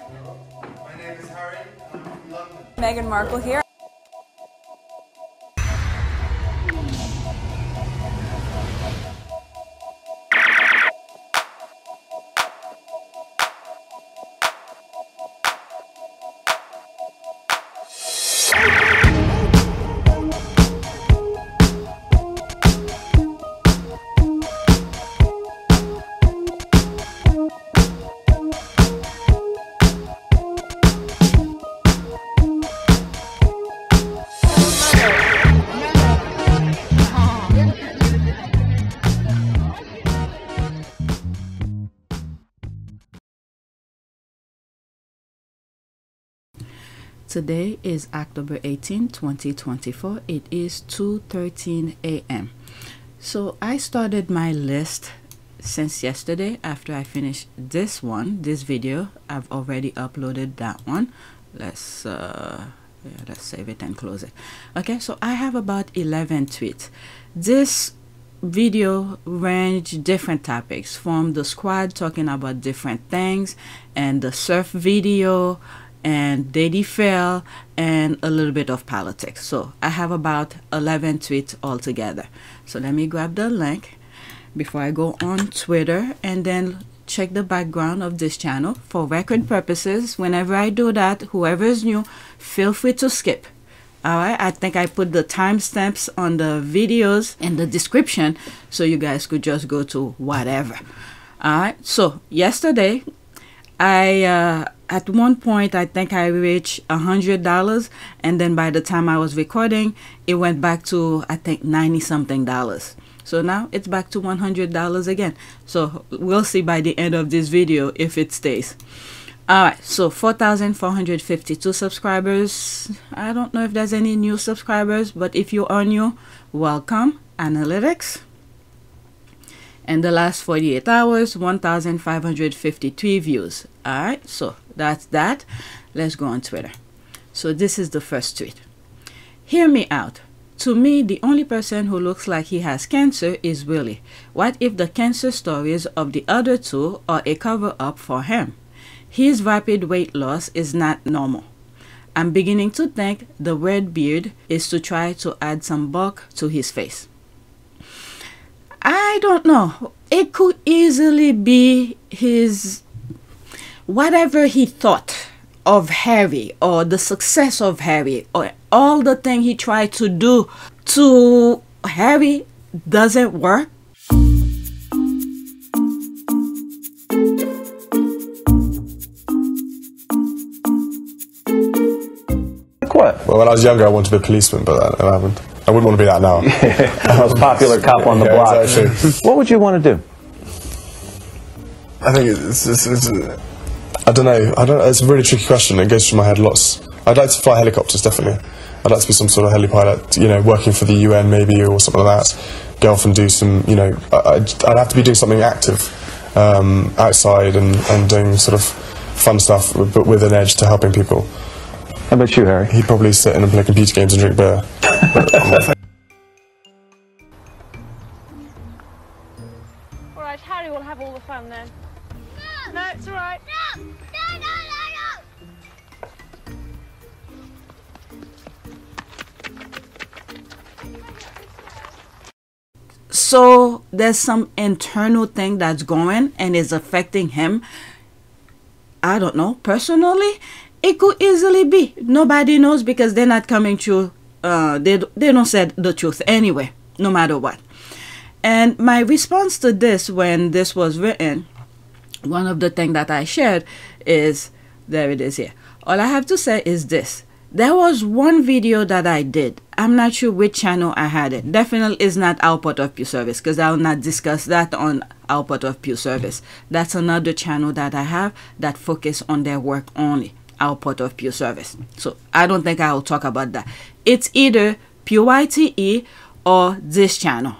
My name is Harry, and I'm from London. Meghan Markle here. Today is October 18, 2024. It is 2:13 a.m. So I started my list since yesterday after I finished this video. I've already uploaded that one. Let's save it and close it. Okay, so I have about 11 tweets. This video range different topics, from the squad talking about different things, and the surf video, and Daddy Fail, and a little bit of politics. So I have about 11 tweets altogether. So let me grab the link before I go on Twitter and then check the background of this channel for record purposes. Whenever I do that, whoever is new, feel free to skip. Alright, I think I put the timestamps on the videos in the description so you guys could just go to whatever. Alright, so yesterday at one point I think I reached $100, and then by the time I was recording it went back to I think $90-something. So now it's back to $100 again. So we'll see by the end of this video if it stays. Alright, so 4,452 subscribers. I don't know if there's any new subscribers, but if you are new, welcome. Analytics. In the last 48 hours, 1,553 views. Alright, so that's that. Let's go on Twitter. So this is the first tweet. Hear me out. To me, the only person who looks like he has cancer is Willie. What if the cancer stories of the other two are a cover-up for him? His rapid weight loss is not normal. I'm beginning to think the red beard is to try to add some bulk to his face. I don't know. It could easily be his, whatever he thought of Harry, or the success of Harry, or all the thing he tried to do to Harry doesn't work. What? Well, when I was younger, I wanted to be a policeman, but that happened. I wouldn't want to be that now. Most popular cop on the block. Exactly. What would you want to do? I think I don't know. It's a really tricky question. It goes through my head lots. I'd like to fly helicopters, definitely. I'd like to be some sort of heli-pilot, you know, working for the UN maybe, or something like that. Go off and do some, you know, I'd have to be doing something active outside and doing sort of fun stuff, but with an edge to helping people. How about you, Harry? He'd probably sit in and play computer games and drink beer. Alright, Harry will have all the fun then. No! No, it's alright. No! No, no, no, no! So there's some internal thing that's going and is affecting him. I don't know. Personally, it could easily be. Nobody knows because they're not coming through. They don't say the truth anyway, no matter what. And my response to this, when this was written, one of the things that I shared is, there it is here. All I have to say is this. There was one video that I did. I'm not sure which channel I had it. Definitely is not Output of Pure Service, because I will not discuss that on Output of Pure Service. That's another channel that I have that focus on their work only. Output of Pure Service. So I don't think I will talk about that. It's either PureYTE or this channel.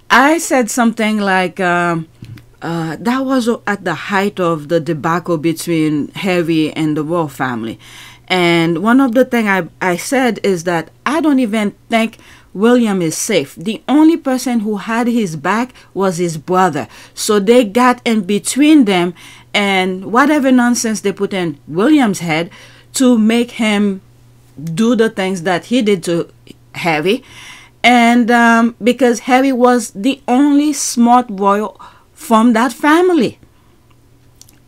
I said something like that was at the height of the debacle between Harry and the royal family. And one of the things I said is that I don't even think William is safe. The only person who had his back was his brother. So they got in between them and whatever nonsense they put in William's head to make him do the things that he did to Harry. And because Harry was the only smart royal from that family.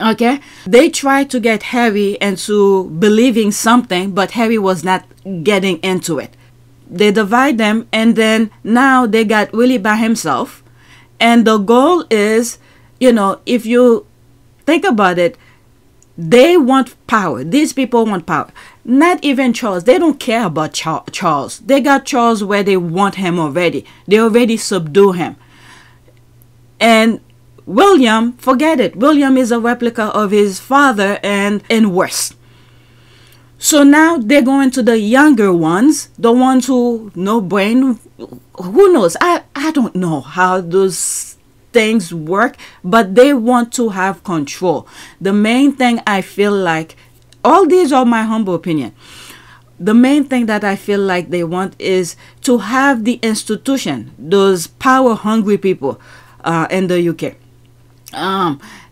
Okay, they tried to get Harry into believing something, but Harry was not getting into it. They divide them, and then now they got Willie by himself. And the goal is, you know, if you think about it, they want power. These people want power. Not even Charles. They don't care about Charles. They got Charles where they want him already. They already subdue him. And William, forget it. William is a replica of his father and worse. So now they're going to the younger ones, the ones who no brain. Who knows? I don't know how those things work, but they want to have control. The main thing I feel like, all these are my humble opinion. The main thing that I feel like they want is to have the institution, those power-hungry people in the UK.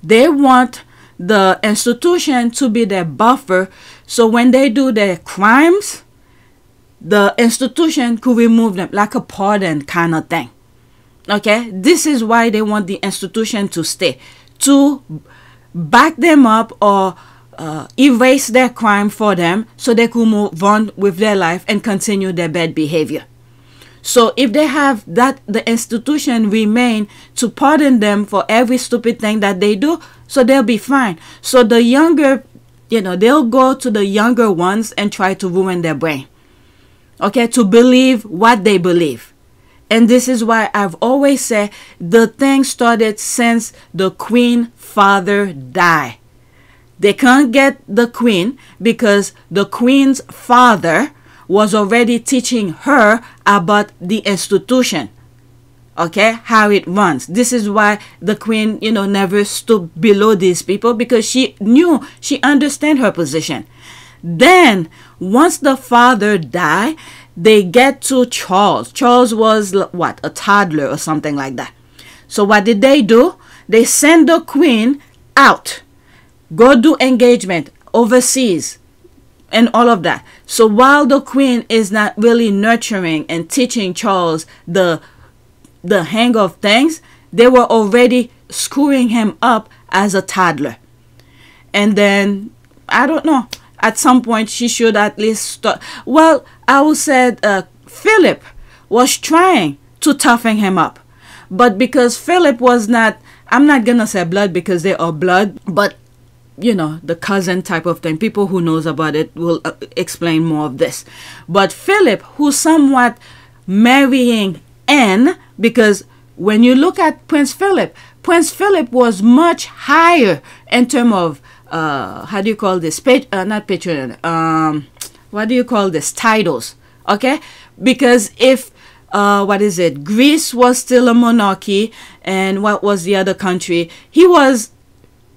They want the institution to be their buffer, so when they do their crimes, the institution could remove them, like a pardon kind of thing. Okay, this is why they want the institution to stay, to back them up or erase their crime for them, so they could move on with their life and continue their bad behavior. So if they have that, the institution remain to pardon them for every stupid thing that they do, so they'll be fine. So the younger, you know, they'll go to the younger ones and try to ruin their brain. Okay, to believe what they believe. And this is why I've always said the thing started since the Queen father died. They can't get the Queen because the Queen's father was already teaching her about the institution, okay, how it runs. This is why the Queen, you know, never stooped below these people, because she knew, she understand her position. Then once the father died, they get to Charles. Charles was what, a toddler or something like that. So what did they do? They send the Queen out, go do engagement overseas and all of that. So while the Queen is not really nurturing and teaching Charles the hang of things, they were already screwing him up as a toddler. And then, I don't know, at some point she should at least start. Well, I would say Philip was trying to toughen him up. But because Philip was not, I'm not going to say blood because they are blood, but you know, the cousin type of thing. People who knows about it will explain more of this. But Philip, who's somewhat marrying Anne, because when you look at Prince Philip was much higher in terms of how do you call this? Not patron. What do you call this? Titles. Okay, because if what is it? Greece was still a monarchy, and what was the other country?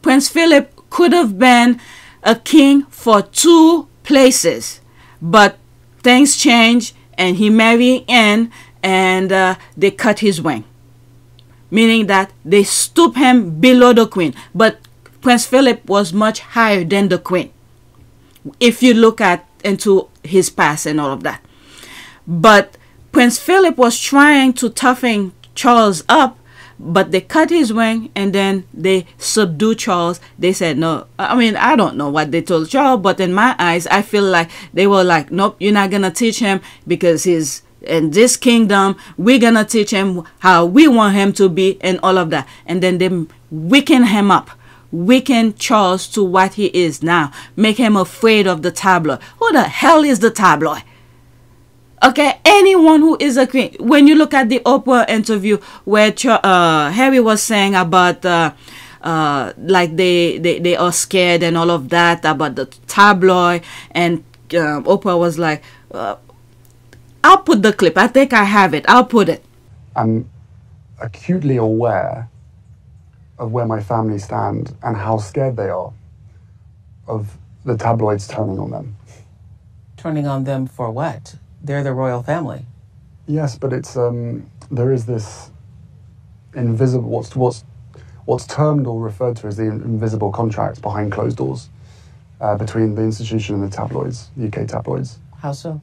Prince Philip could have been a king for 2 places, but things changed and he married Anne, and they cut his wing, meaning that they stoop him below the Queen. But Prince Philip was much higher than the Queen if you look into his past and all of that. But Prince Philip was trying to toughen Charles up, but they cut his wing and then they subdued Charles. They said no. I mean, I don't know what they told Charles, but in my eyes, I feel like they were like, nope, you're not going to teach him because he's in this kingdom. We're going to teach him how we want him to be and all of that. And then they weaken him up, weaken Charles to what he is now, make him afraid of the tabloid. Who the hell is the tabloid? Okay, anyone who is a queen. When you look at the Oprah interview where Harry was saying about like they are scared and all of that about the tabloid, and Oprah was like, I'll put the clip. I think I have it. I'll put it. I'm acutely aware of where my family stand and how scared they are of the tabloids turning on them. Turning on them for what? They're the royal family. Yes, but it's there is this invisible. what's termed or referred to as the invisible contract behind closed doors between the institution and the tabloids, UK tabloids. How so?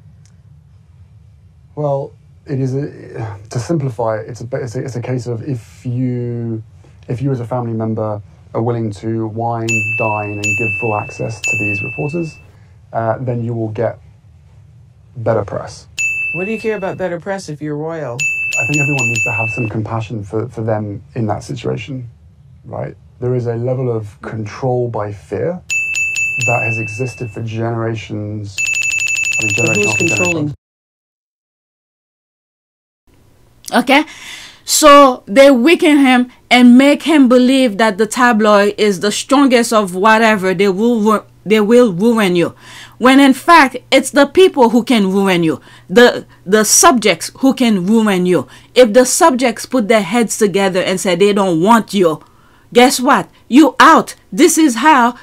Well, it is to simplify it. It's a case of if you as a family member are willing to wine, dine, and give full access to these reporters, then you will get better press. What do you care about better press if you're royal? I think everyone needs to have some compassion for them in that situation, right? There is a level of control by fear that has existed for generations. But who's controlling? Okay, so they weaken him and make him believe that the tabloid is the strongest of whatever. They will ruin you, when in fact it's the people who can ruin you, the subjects who can ruin you. If the subjects put their heads together and say they don't want you, guess what? You out. This is how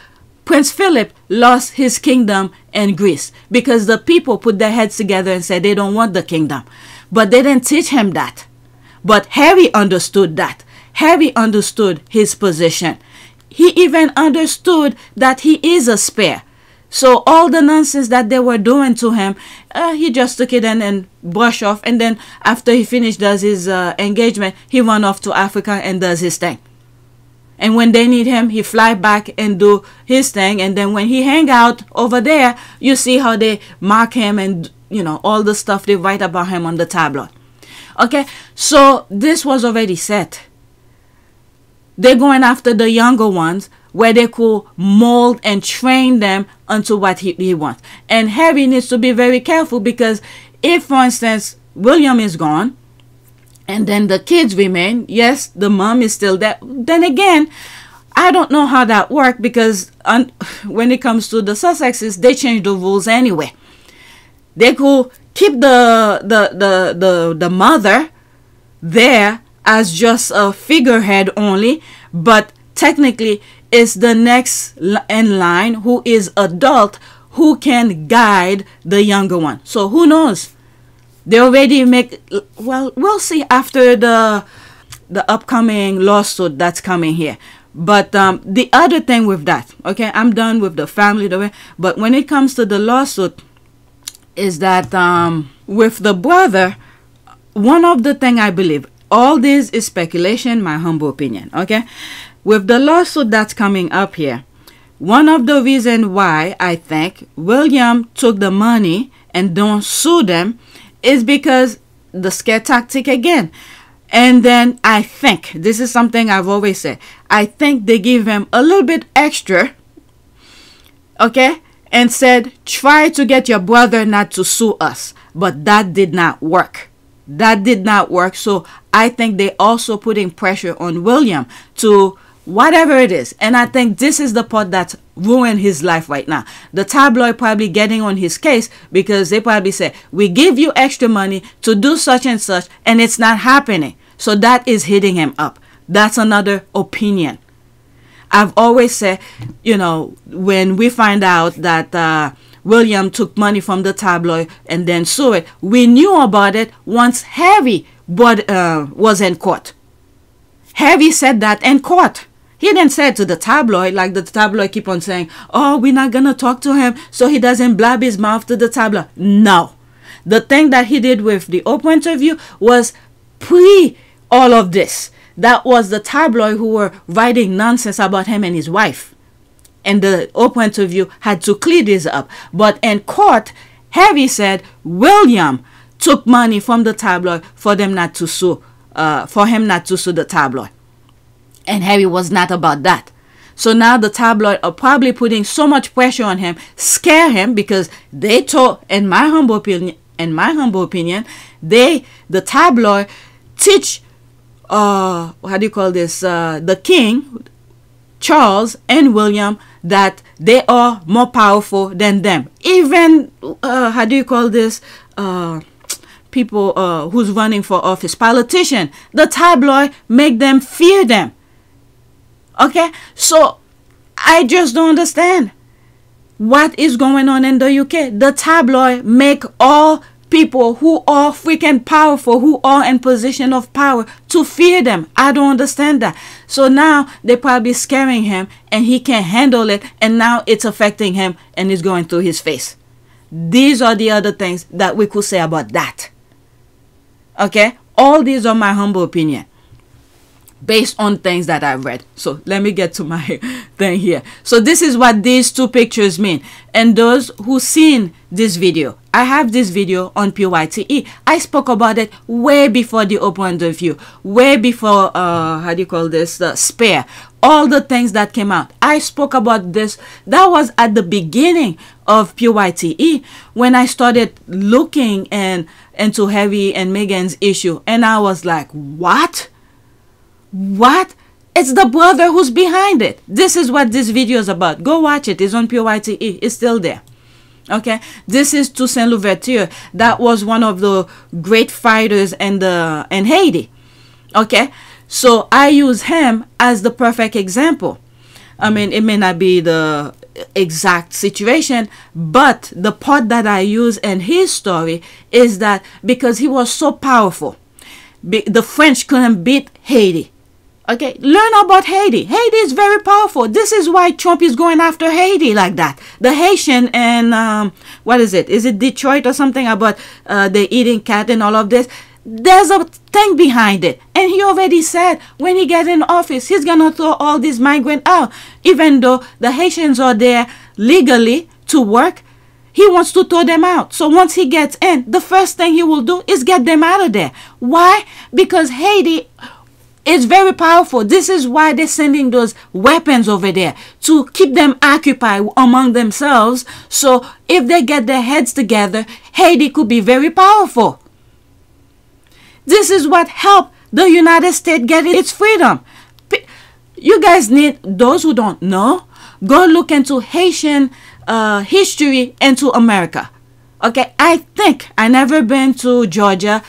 Prince Philip lost his kingdom in Greece, because the people put their heads together and said they don't want the kingdom. But they didn't teach him that. But Harry understood that. Harry understood his position. He even understood that he is a spare. So all the nonsense that they were doing to him, he just took it and brushed off. And then after he finished does his engagement, he run off to Africa and does his thing. And when they need him, he fly back and do his thing. And then when he hang out over there, you see how they mark him and, you know, all the stuff they write about him on the tabloid. Okay, so this was already set. They're going after the younger ones where they could mold and train them onto what he wants. And Harry needs to be very careful, because if, for instance, William is gone, and then the kids remain, yes, the mom is still there. Then again, I don't know how that works, because when it comes to the Sussexes, they change the rules anyway. They could keep the mother there as just a figurehead only, but technically it's the next in line who is adult who can guide the younger one. So who knows? They already make, well, we'll see after the upcoming lawsuit that's coming here. But the other thing with that, okay, I'm done with the family, but when it comes to the lawsuit, is that with the brother, one of the thing I believe, all this is speculation, my humble opinion, okay? With the lawsuit that's coming up here, one of the reasons why I think William took the money and don't sue them is because the scare tactic again. And then I think, this is something I've always said, I think they give him a little bit extra, okay, and said, try to get your brother not to sue us. But that did not work. That did not work. So I think they also putting pressure on William to whatever it is. And I think this is the part that ruined his life right now. The tabloid probably getting on his case, because they probably say, we give you extra money to do such and such, and it's not happening. So that is hitting him up. That's another opinion. I've always said, you know, when we find out that William took money from the tabloid and then sued it, we knew about it once Harry was in court. Harry said that in court. He didn't say it to the tabloid, like the tabloid keep on saying, oh, we're not going to talk to him so he doesn't blab his mouth to the tabloid. No. The thing that he did with the Oprah interview was pre all of this. That was the tabloid who were writing nonsense about him and his wife. And the Oprah interview had to clear this up. But in court, Harry said William took money from the tabloid for them not to sue, for him not to sue the tabloid. And Harry was not about that. So now the tabloid are probably putting so much pressure on him, scare him, because they told, in my humble opinion, the tabloid teach the king, Charles and William, that they are more powerful than them. Even people who's running for office, politician, the tabloid make them fear them. Okay, so I just don't understand what is going on in the UK. The tabloid make all people who are freaking powerful, who are in position of power, to fear them. I don't understand that. So now they're probably scaring him and he can't handle it, and now it's affecting him and it's going through his face. These are the other things that we could say about that. Okay? All these are my humble opinion, based on things that I've read. So let me get to my thing here. So this is what these two pictures mean. And those who seen this video, I have this video on PYTE. I spoke about it way before the Open The View, way before how do you call this, the Spare, all the things that came out. I spoke about this. That was at the beginning of PYTE, when I started looking into Harry and Meghan's issue, and I was like, what? It's the brother who's behind it. This is what this video is about. Go watch it. It's on PYTE. It's still there. Okay, this is Toussaint Louverture. That was one of the great fighters in Haiti. Okay, so I use him as the perfect example. I mean, it may not be the exact situation, but the part that I use in his story is that because he was so powerful, the French couldn't beat Haiti. Okay, learn about Haiti. Haiti is very powerful. This is why Trump is going after Haiti like that. The Haitian and what is it? Is it Detroit or something about the eating cat and all of this? There's a thing behind it. And he already said when he gets in office, he's going to throw all these migrants out. Even though the Haitians are there legally to work, he wants to throw them out. So once he gets in, the first thing he will do is get them out of there. Why? Because Haiti is very powerful. This is why they're sending those weapons over there, to keep them occupied among themselves. So if they get their heads together, Haiti could be very powerful. This is what helped the United States get its freedom. You guys need, those who don't know, go look into Haitian history into America. Okay, I think I never been to Georgia.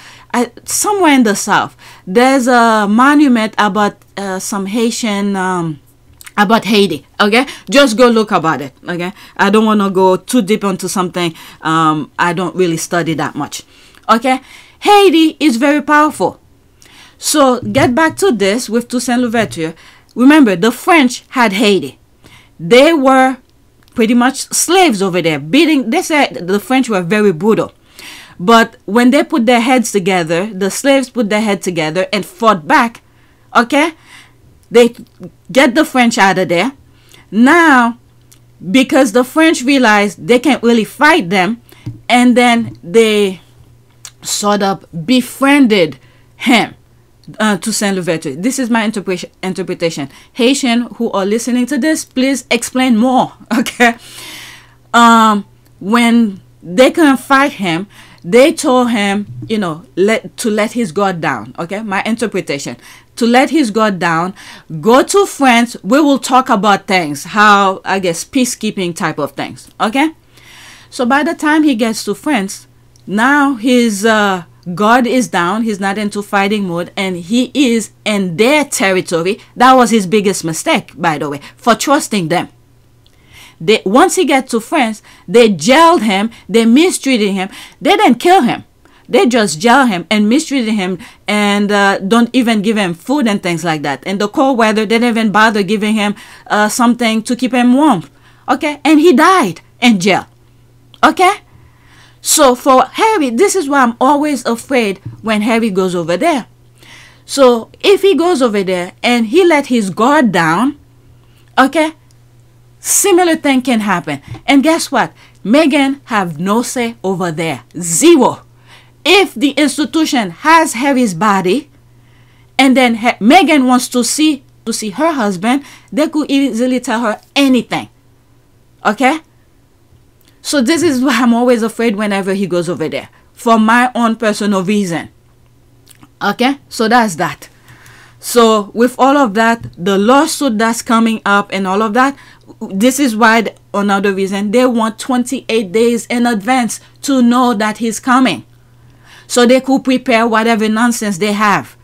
Somewhere in the South, there's a monument about some Haitian, about Haiti. Okay, just go look about it. Okay, I don't want to go too deep into something I don't really study that much. Okay, Haiti is very powerful. So get back to this with Toussaint Louverture. Remember, the French had Haiti. They were pretty much slaves over there, beating. They said the French were very brutal. But when they put their heads together, the slaves put their heads together and fought back. Okay? They get the French out of there. Now, because the French realized they can't really fight them, and then they sort of befriended him, Toussaint Louverture. This is my interpretation. Haitian who are listening to this, please explain more. Okay? When they couldn't fight him, they told him, you know, to let his guard down. Okay, my interpretation. To let his guard down, go to France. We will talk about things, how, I guess, peacekeeping type of things. Okay, so by the time he gets to France, now his guard is down. He's not into fighting mode, and he is in their territory. That was his biggest mistake, by the way, for trusting them. Once he gets to France, they jailed him, they mistreated him. They didn't kill him. They just jailed him and mistreated him, and don't even give him food and things like that. In the cold weather, they didn't even bother giving him something to keep him warm. Okay, and he died in jail. Okay, so for Harry, this is why I'm always afraid when Harry goes over there. So if he goes over there and he let his guard down, okay, similar thing can happen. And guess what? Meghan have no say over there. Zero. If the institution has Harry's body, and then Meghan wants to see her husband, they could easily tell her anything. Okay? So this is why I'm always afraid whenever he goes over there, for my own personal reason. Okay? So that's that. So with all of that, the lawsuit that's coming up and all of that, this is why, another reason, they want 28 days in advance to know that he's coming, so they could prepare whatever nonsense they have.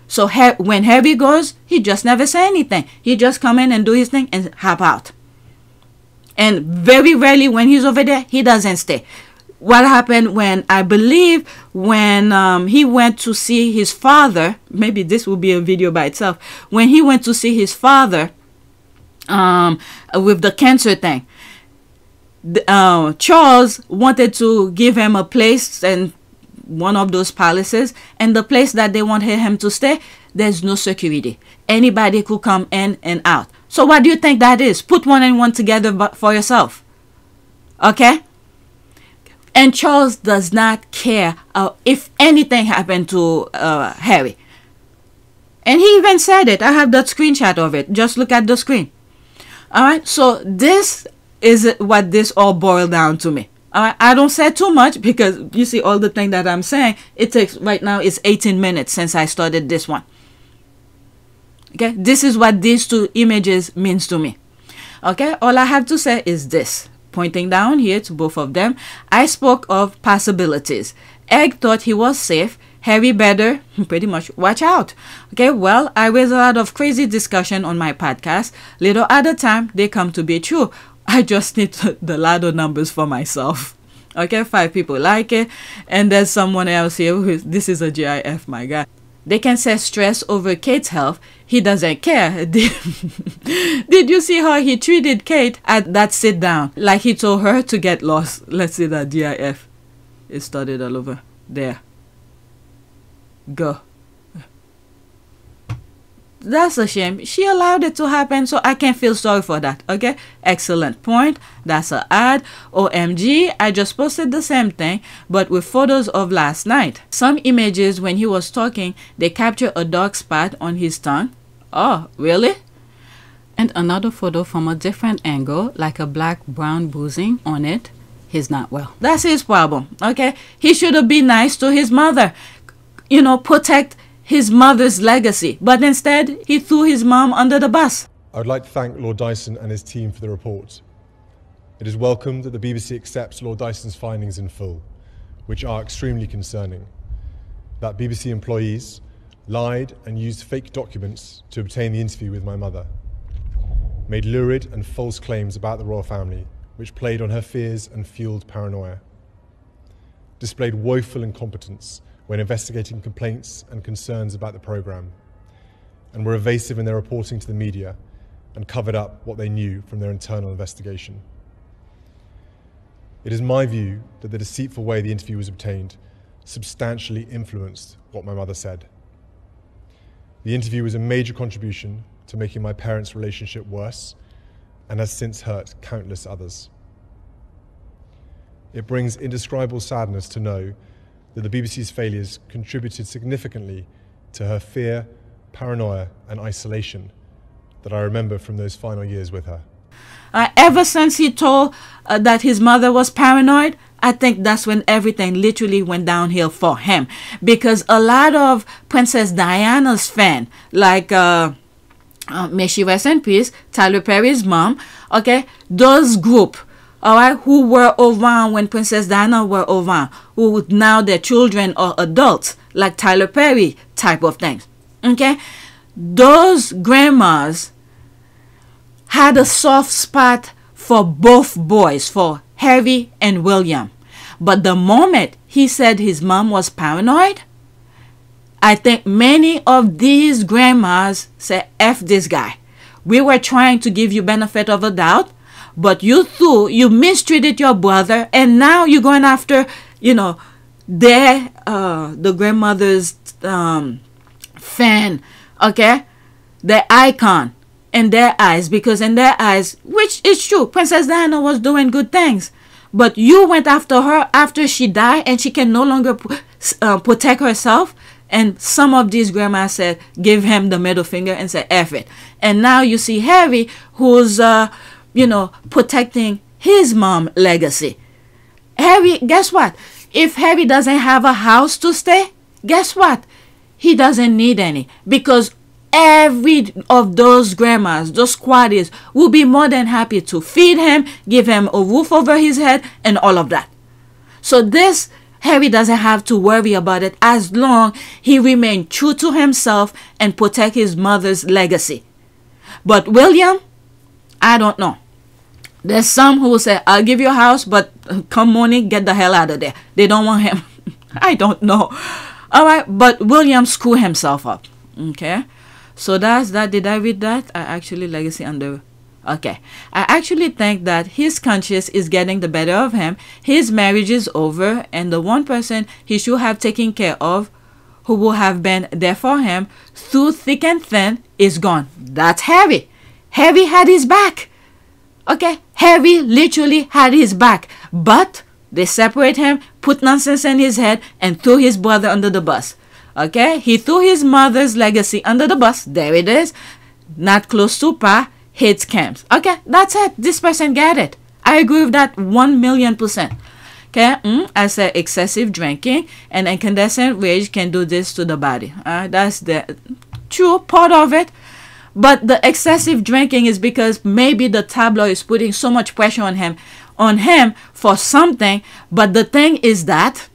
So when Harry goes, he just never say anything. He just come in and do his thing and hop out. And very rarely when he's over there, he doesn't stay. what happened when, I believe, when he went to see his father, maybe this will be a video by itself, when he went to see his father with the cancer thing. Charles wanted to give him a place in one of those palaces, and the place that they wanted him to stay, there's no security. Anybody could come in and out. So what do you think that is? Put one and one together for yourself. Okay? And Charles does not care if anything happened to Harry. And he even said it. I have that screenshot of it. Just look at the screen. All right? So this is what this all boiled down to me. I don't say too much because you see all the thing that I'm saying. It takes, right now, it's 18 minutes since I started this one. Okay? This is what these two images means to me. Okay? All I have to say is this. Pointing down here to both of them, I spoke of possibilities. Egg thought he was safe. Harry better pretty much watch out. Okay, well, I raise a lot of crazy discussion on my podcast. Little at a time, they come to be true. I just need the ladder numbers for myself. Okay, 5 people like it. And there's someone else here who this is a GIF, my guy. They can say stress over Kate's health. He doesn't care. Did you see how he treated Kate at that sit down? Like he told her to get lost. Let's see that GIF. It started all over. There. Go. That's a shame. She allowed it to happen, so I can't feel sorry for that. Okay? Excellent point. That's an ad. OMG, I just posted the same thing, but with photos of last night. Some images when he was talking, they capture a dark spot on his tongue. Oh, really? And another photo from a different angle, like a black-brown bruising on it. He's not well. That's his problem. Okay? He should have been nice to his mother. You know, protect his mother's legacy, but instead he threw his mom under the bus. I would like to thank Lord Dyson and his team for the report. It is welcome that the BBC accepts Lord Dyson's findings in full, which are extremely concerning. That BBC employees lied and used fake documents to obtain the interview with my mother, made lurid and false claims about the royal family, which played on her fears and fueled paranoia, displayed woeful incompetence when investigating complaints and concerns about the programme, and were evasive in their reporting to the media and covered up what they knew from their internal investigation. It is my view that the deceitful way the interview was obtained substantially influenced what my mother said. The interview was a major contribution to making my parents' relationship worse and has since hurt countless others. It brings indescribable sadness to know that the BBC's failures contributed significantly to her fear, paranoia and isolation that I remember from those final years with her. Ever since he told that his mother was paranoid, I think that's when everything literally went downhill for him. Because a lot of Princess Diana's fan, like may she rest in peace, Tyler Perry's mom, okay, those group, alright, who were around when Princess Diana were around, who now their children are adults, like Tyler Perry type of things, okay, those grandmas had a soft spot for both boys, for Harry and William. But the moment he said his mom was paranoid, I think many of these grandmas said, F this guy. We were trying to give you benefit of a doubt, but you mistreated your brother, and now you're going after, you know, the grandmother's fan, okay? The icon in their eyes, because in their eyes, which is true, Princess Diana was doing good things, but you went after her after she died and she can no longer protect herself. And some of these grandmas said, give him the middle finger and said, F it. And now you see Harry, who's, you know, protecting his mom's legacy. Harry, guess what? If Harry doesn't have a house to stay, guess what? He doesn't need any, because every of those grandmas, those squatties, will be more than happy to feed him, give him a roof over his head, and all of that. So this, Harry doesn't have to worry about it as long he remains true to himself and protect his mother's legacy. But William, I don't know. There's some who will say, I'll give you a house, but come morning, get the hell out of there. They don't want him. I don't know. All right, but William screwed himself up. Okay, so that's that. Did I read that? I actually legacy under. Okay, I actually think that his conscience is getting the better of him. His marriage is over, and the one person he should have taken care of, who will have been there for him through thick and thin, is gone. That's Harry. Harry had his back. Okay, Harry literally had his back, but they separate him, put nonsense in his head, and threw his brother under the bus. Okay, he threw his mother's legacy under the bus. There it is. Not close to par. Hates scams. Okay, that's it. This person get it. I agree with that 1,000,000%. Okay, I said excessive drinking and incandescent rage can do this to the body. That's the true part of it. But the excessive drinking is because maybe the tabloid is putting so much pressure on him for something. But the thing is that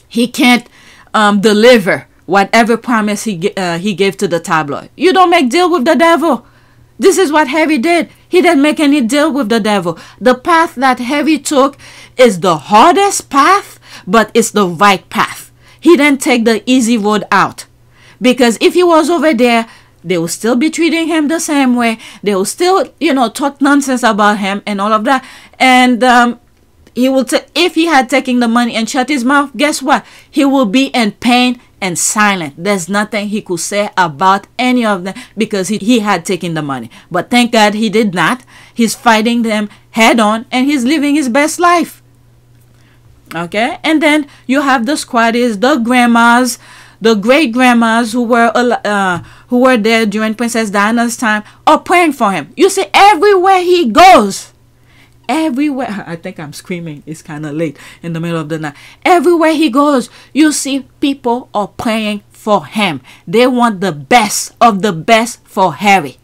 he can't deliver whatever promise he gave to the tabloid. You don't make deal with the devil. This is what Harry did. He didn't make any deal with the devil. The path that Harry took is the hardest path, but it's the right path. He didn't take the easy road out. Because if he was over there, they will still be treating him the same way. They will still, talk nonsense about him and all of that. And he will if he had taken the money and shut his mouth, guess what? He will be in pain and silent. There's nothing he could say about any of them because he had taken the money. But thank God he did not. He's fighting them head on and he's living his best life. Okay, and then you have the squatties, the grandmas, the great grandmas who were there during Princess Diana's time are praying for him. You see, everywhere he goes, everywhere, I think I'm screaming, it's kind of late in the middle of the night. Everywhere he goes, you see people are praying for him. They want the best of the best for Harry.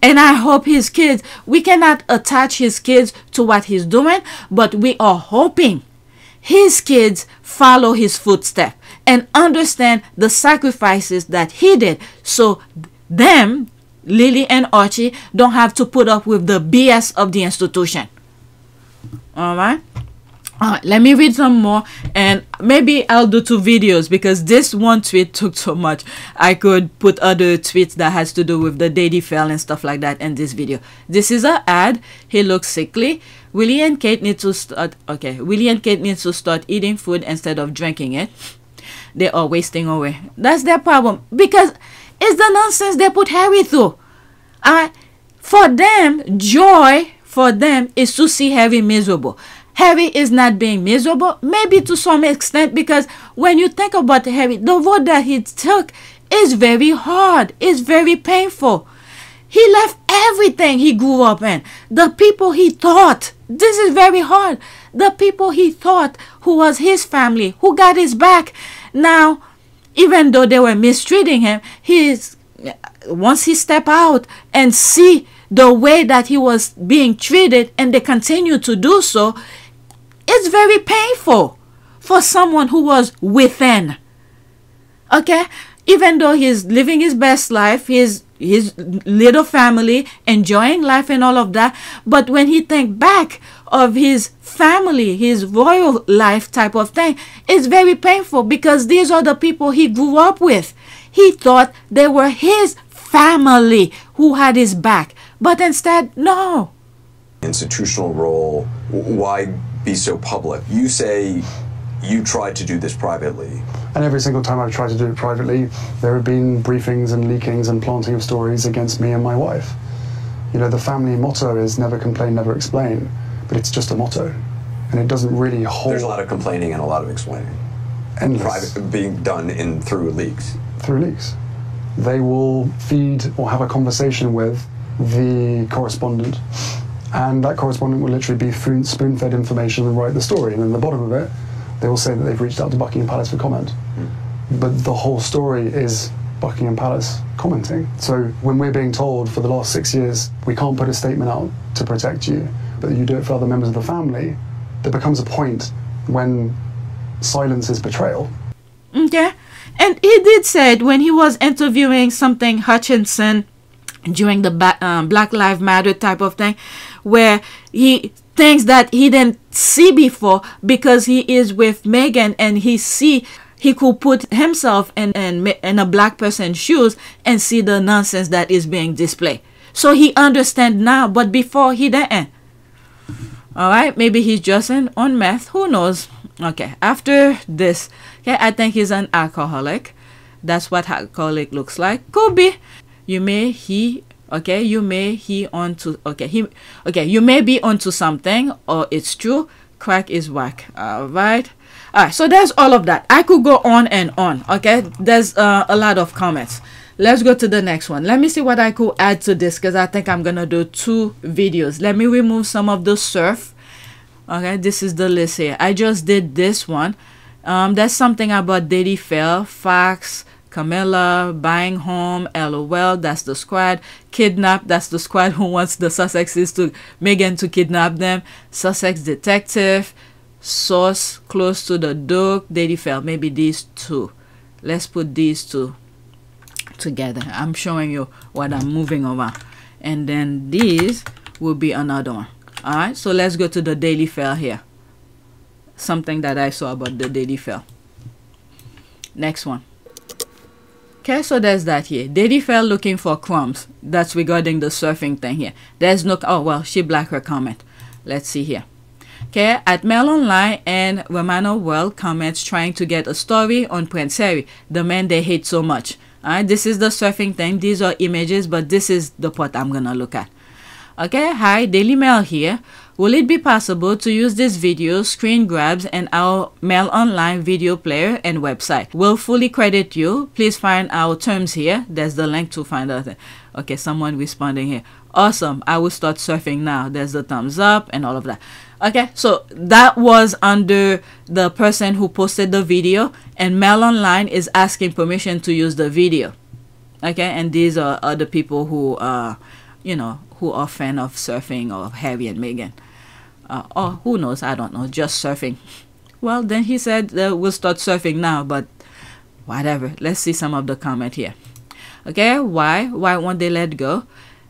And I hope his kids, we cannot attach his kids to what he's doing, but we are hoping his kids follow his footsteps and understand the sacrifices that he did. So them, Lily and Archie, don't have to put up with the BS of the institution. All right. Let me read some more, and maybe I'll do 2 videos because this one tweet took so much. I could put other tweets that has to do with the day he fell and stuff like that in this video. This is an ad. He looks sickly. Willie and Kate need to start. Okay, Willie and Kate needs to start eating food instead of drinking it. They are wasting away. That's their problem because it's the nonsense they put Harry through. For them, joy for them is to see Harry miserable. Harry is not being miserable, maybe to some extent, because when you think about Harry, the road that he took is very hard, it's very painful. He left everything he grew up in. The people he thought, this is very hard. The people he thought who was his family, who got his back. Now, even though they were mistreating him, once he step out and see the way that he was being treated and they continue to do so, it's very painful for someone who was within. Okay? Even though he's living his best life, his little family, enjoying life and all of that, but when he think back of his family, his royal life type of thing, it's very painful because these are the people he grew up with. He thought they were his family who had his back, but instead, no. Institutional role, why be so public? You say you tried to do this privately. And every single time I've tried to do it privately, there have been briefings and leakings and planting of stories against me and my wife. The family motto is never complain, never explain, but it's just a motto. And it doesn't really hold. There's a lot of complaining and a lot of explaining. Endless. Private, being done through leaks. Through leaks. They will feed or have a conversation with the correspondent, and that correspondent will literally be spoon-fed information and write the story, and in the bottom of it they will say that they've reached out to Buckingham Palace for comment. But the whole story is Buckingham Palace commenting. So when we're being told for the last 6 years we can't put a statement out to protect you, but you do it for other members of the family, there becomes a point when silence is betrayal. Okay. And he did say it when he was interviewing something Hutchinson during the Black Lives Matter type of thing, where he things that he didn't see before because he is with Meghan, and he could put himself in a black person's shoes and see the nonsense that is being displayed. So he understands now, but before he didn't. All right, maybe he's just on meth. Who knows? Okay, after this, okay, I think he's an alcoholic. That's what alcoholic looks like. Could be. You may you may be onto something, or it's true. Crack is whack. All right. So there's all of that. I could go on and on. Okay, there's a lot of comments. Let's go to the next one. Let me see what I could add to this, because I think I'm gonna do 2 videos. Let me remove some of the surf. Okay, this is the list here. I just did this one. There's something about Diddy Fail, Fox, Camilla, buying home, LOL, that's the squad. Kidnap, that's the squad who wants the Sussexes to Meghan to kidnap them. Sussex detective, source close to the Duke, Diddy Fail. Maybe these 2. Let's put these 2 together. I'm showing you what I'm moving around, and then these will be another one. All right, so let's go to the Daily Fail here. Something that I saw about the Daily Fail. Next one. Okay, so there's that here. Daily Fail looking for crumbs. That's regarding the surfing thing here. There's no, oh well, she blacked her comment. Let's see here. Okay, at Mail Online and Romano World comments trying to get a story on Prince Harry, the man they hate so much. Alright, this is the surfing thing. These are images, but this is the part I'm gonna look at. Okay, hi, Daily Mail here. Will it be possible to use this video screen grabs in our Mail Online video player and website? We'll fully credit you. Please find our terms here. There's the link to find out. Okay, someone responding here. Awesome, I will start surfing now. There's the thumbs up and all of that. Okay, so that was under the person who posted the video, and Mail Online is asking permission to use the video. Okay, and these are other people who you know, who are fan of surfing or Harry and Meghan. Or who knows, I don't know, just surfing. Well, then he said we'll start surfing now, but whatever. Let's see some of the comment here. Okay, why won't they let go?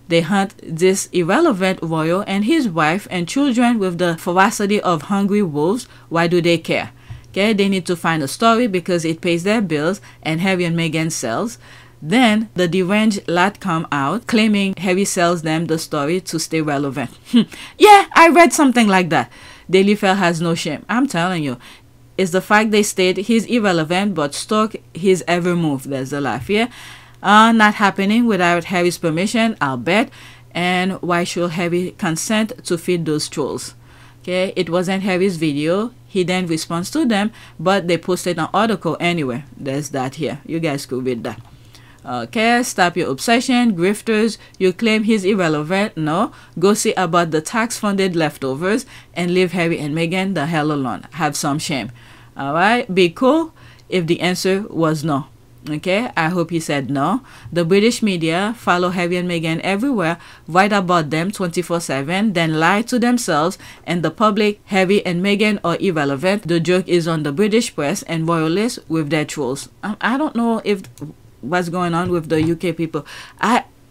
They hunt this irrelevant royal and his wife and children with the ferocity of hungry wolves. Why do they care? Okay, they need to find a story because it pays their bills and Harry and Meghan sells. Then the deranged lad come out claiming Harry sells them the story to stay relevant. Yeah, I read something like that. Daily Fail has no shame. I'm telling you, it's the fact they state he's irrelevant but stalk his every move. There's a laugh here. Not happening without Harry's permission, I'll bet. And why should Harry consent to feed those trolls? Okay, it wasn't Harry's video. He then responds to them, but they posted an article anyway. There's that here. You guys could read that. Okay, stop your obsession, grifters. You claim he's irrelevant. No, go see about the tax-funded leftovers and leave Harry and Meghan the hell alone. Have some shame. All right, be cool if the answer was no. Okay, I hope he said no. The British media follow Harry and Meghan everywhere, write about them 24/7, then lie to themselves and the public. Harry and Meghan are irrelevant. The joke is on the British press and royalists with their trolls. I don't know if what's going on with the UK people.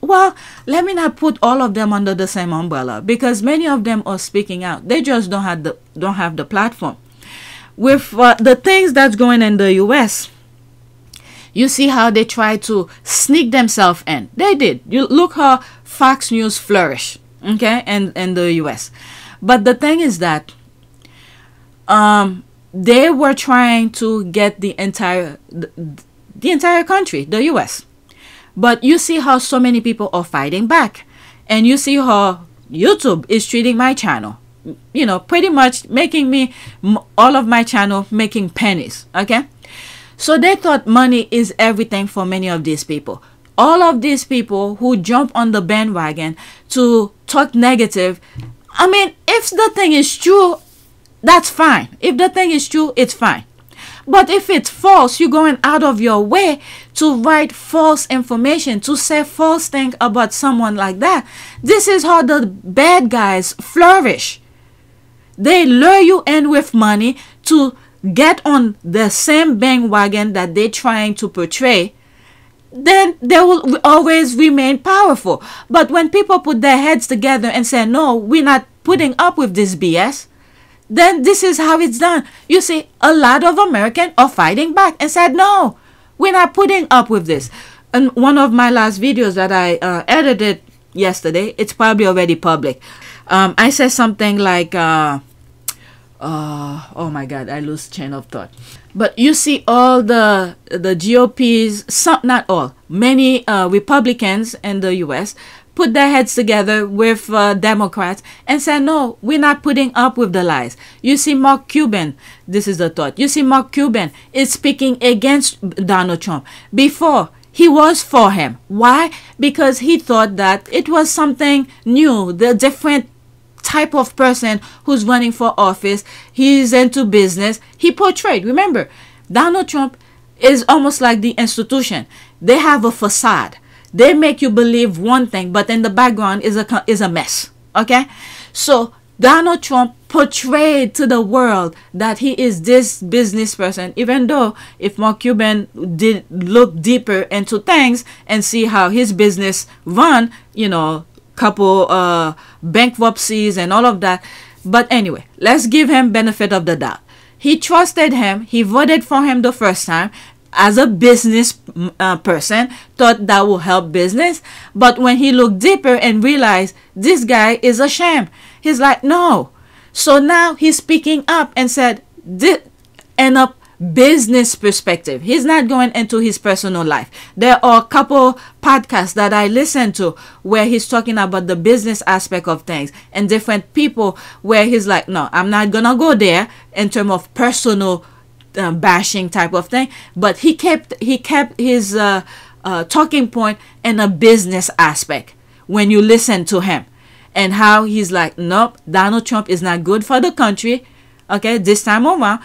Well, let me not put all of them under the same umbrella, because many of them are speaking out. They just don't have the platform. With the things that's going in the US, you see how they try to sneak themselves in. They did. You look how Fox News flourished, okay, in the US. But the thing is that they were trying to get the entire country, the US. But you see how so many people are fighting back. And you see how YouTube is treating my channel. You know, pretty much making me, all of my channel, making pennies, okay? So they thought money is everything for many of these people. All of these people who jump on the bandwagon to talk negative. I mean, if the thing is true, that's fine. If the thing is true, it's fine. But if it's false, you're going out of your way to write false information, to say false things about someone like that. This is how the bad guys flourish. They lure you in with money to get on the same bandwagon that they're trying to portray. then they will always remain powerful. But when people put their heads together and say, no, we're not putting up with this BS, then this is how it's done. You see, a lot of Americans are fighting back and said, no, we're not putting up with this. And one of my last videos that I edited yesterday, it's probably already public. I said something like, oh my God, I lose chain of thought. But you see all the GOPs, some, not all, many Republicans in the U.S. put their heads together with Democrats and said, no, we're not putting up with the lies. You see Mark Cuban, this is the thought. You see Mark Cuban is speaking against Donald Trump. Before, he was for him. Why? Because he thought that it was something new, the different type of person who's running for office. He's into business. He portrayed, remember, Donald Trump is almost like the institution. They have a facade. They make you believe one thing, but in the background is a mess. Okay? So Donald Trump portrayed to the world that he is this business person, even though if Mark Cuban did look deeper into things and see how his business run, you know, couple bankruptcies and all of that. But anyway, let's give him benefit of the doubt. He trusted him. He voted for him the first time as a business person, thought that will help business. But when he looked deeper and realized this guy is a sham, he's like, no. So now he's speaking up and said, end up business perspective. He's not going into his personal life. There are a couple podcasts that I listen to where he's talking about the business aspect of things and different people where he's like, no, I'm not gonna go there in terms of personal bashing type of thing. But he kept his talking point in a business aspect when you listen to him and how he's like, nope, Donald Trump is not good for the country. Okay, this time around,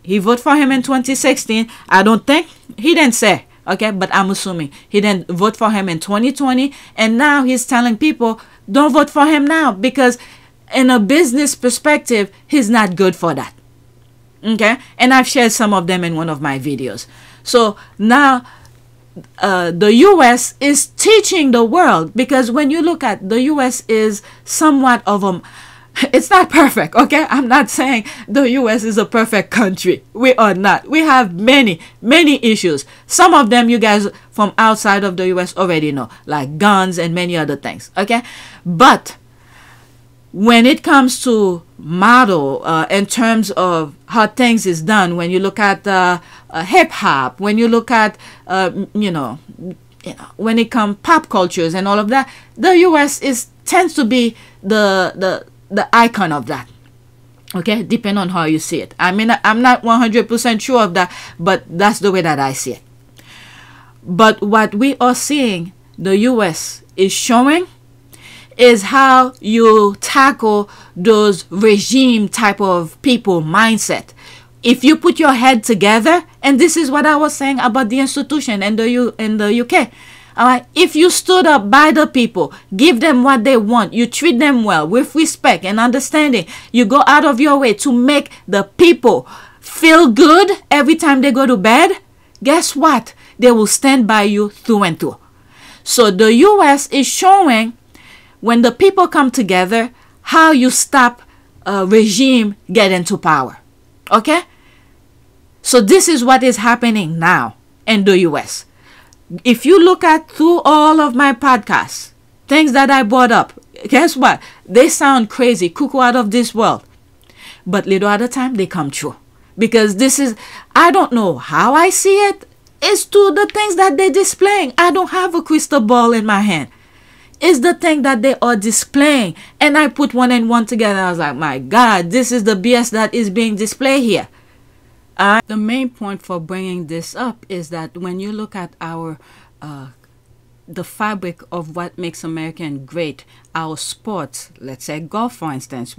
he voted for him in 2016. I don't think, he didn't say, okay, but I'm assuming he didn't vote for him in 2020. And now he's telling people, don't vote for him now because in a business perspective, he's not good for that. Okay, and I've shared some of them in one of my videos. So now the U.S. is teaching the world, because when you look at the U.S. is somewhat of a, it's not perfect, okay? I'm not saying the U.S. is a perfect country. We are not. We have many, many issues. Some of them you guys from outside of the U.S. already know, like guns and many other things, okay? But when it comes to model in terms of how things is done, when you look at hip-hop, when you look at, when it comes pop cultures and all of that, the U.S. tends to be the icon of that, okay, depending on how you see it. I mean, I'm not 100% sure of that, but that's the way that I see it. But what we are seeing the U.S. is showing is how you tackle those regime type of people mindset. If you put your head together, and this is what I was saying about the institution in the UK. All right, if you stood up by the people, give them what they want, you treat them well with respect and understanding, you go out of your way to make the people feel good every time they go to bed, guess what? They will stand by you through and through. So the US is showing, when the people come together, how you stop a regime get into power. Okay? So this is what is happening now in the US. If you look at through all of my podcasts, things that I brought up, guess what? They sound crazy, cuckoo out of this world. But little at a time, they come true. Because this is, I don't know how I see it. It's to the things that they're displaying. I don't have a crystal ball in my hand. It's the thing that they are displaying. And I put one and one together. I was like, my God, this is the BS that is being displayed here. The main point for bringing this up is that when you look at our the fabric of what makes American great, our sports, let's say golf, for instance,